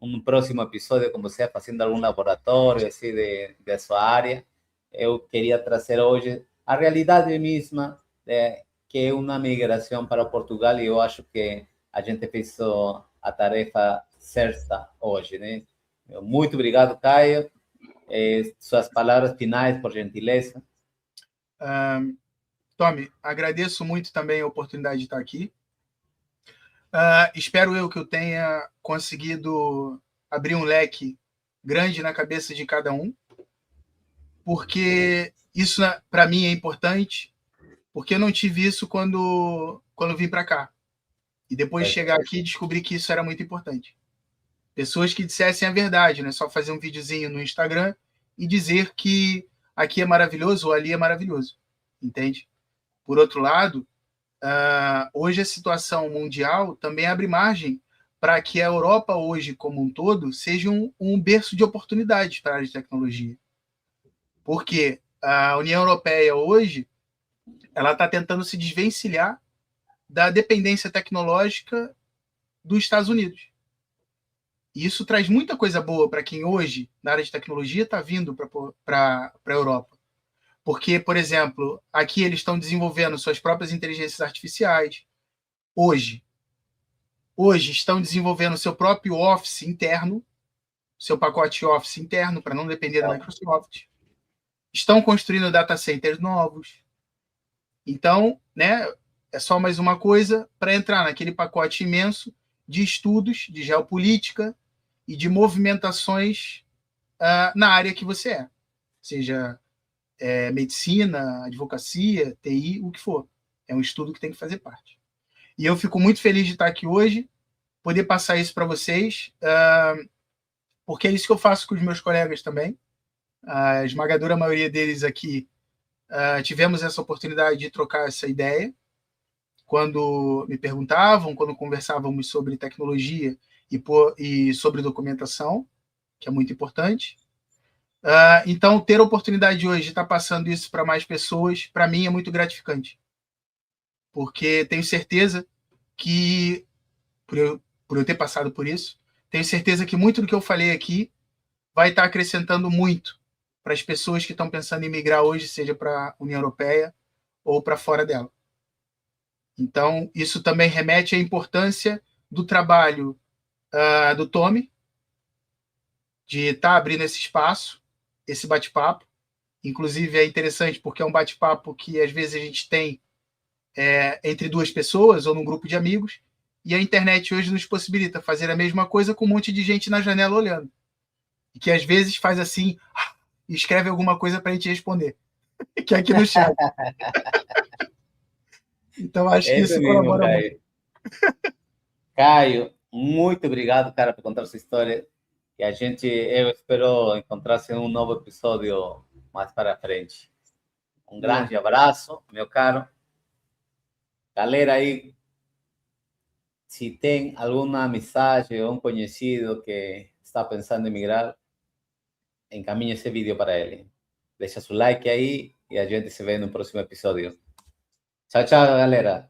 um próximo episódio com você fazendo algum laboratório assim de sua área. Eu queria trazer hoje a realidade mesma, que é uma migração para Portugal, e eu acho que a gente fez a tarefa certa hoje, né? Muito obrigado, Caio. Suas palavras finais, por gentileza. Tommy, agradeço muito também a oportunidade de estar aqui. Espero eu que eu tenha conseguido abrir um leque grande na cabeça de cada um, porque isso para mim é importante, porque eu não tive isso quando vim para cá. E depois de chegar aqui, descobri que isso era muito importante. Pessoas que dissessem a verdade, não é só fazer um videozinho no Instagram e dizer que aqui é maravilhoso ou ali é maravilhoso, entende? Por outro lado, hoje a situação mundial também abre margem para que a Europa hoje, como um todo, seja um berço de oportunidades para a área de tecnologia. Porque a União Europeia hoje ela está tentando se desvencilhar da dependência tecnológica dos Estados Unidos. E isso traz muita coisa boa para quem hoje, na área de tecnologia, está vindo para a Europa. Porque, por exemplo, aqui eles estão desenvolvendo suas próprias inteligências artificiais. Hoje estão desenvolvendo seu próprio Office interno, seu pacote Office interno, para não depender da Microsoft. Estão construindo data centers novos. Então, né, é só mais uma coisa para entrar naquele pacote imenso de estudos de geopolítica e de movimentações na área que você é. Seja medicina, advocacia, TI, o que for. É um estudo que tem que fazer parte. E eu fico muito feliz de estar aqui hoje, poder passar isso para vocês, porque é isso que eu faço com os meus colegas também. A esmagadora maioria deles aqui tivemos essa oportunidade de trocar essa ideia quando me perguntavam, quando conversávamos sobre tecnologia e sobre documentação, que é muito importante. Então, ter a oportunidade de hoje de estar passando isso para mais pessoas, para mim, é muito gratificante. Porque tenho certeza que, por eu ter passado por isso, tenho certeza que muito do que eu falei aqui vai estar acrescentando muito para as pessoas que estão pensando em migrar hoje, seja para a União Europeia ou para fora dela. Então, isso também remete à importância do trabalho do Tommy, de estar abrindo esse espaço, esse bate-papo. Inclusive, é interessante porque é um bate-papo que, às vezes, a gente tem entre duas pessoas ou num grupo de amigos, e a internet hoje nos possibilita fazer a mesma coisa com um monte de gente na janela olhando. E que, às vezes, faz assim e escreve alguma coisa para a gente responder, que é aqui no chat. Então, acho que isso mesmo, colabora Caio. muito. Caio, muito obrigado, cara, por contar sua história. E eu espero encontrar-se em um novo episódio mais para frente. Um grande abraço, meu caro. Galera aí, se tem alguma amizade ou um conhecido que está pensando em migrar, encaminhe esse vídeo para ele. Deixa seu like aí e a gente se vê no próximo episódio. Tchau, tchau, galera.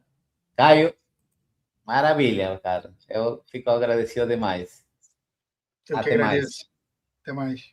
Caio, maravilha, cara. Eu fico agradecido demais. Eu que Até mais. agradeço. Até mais.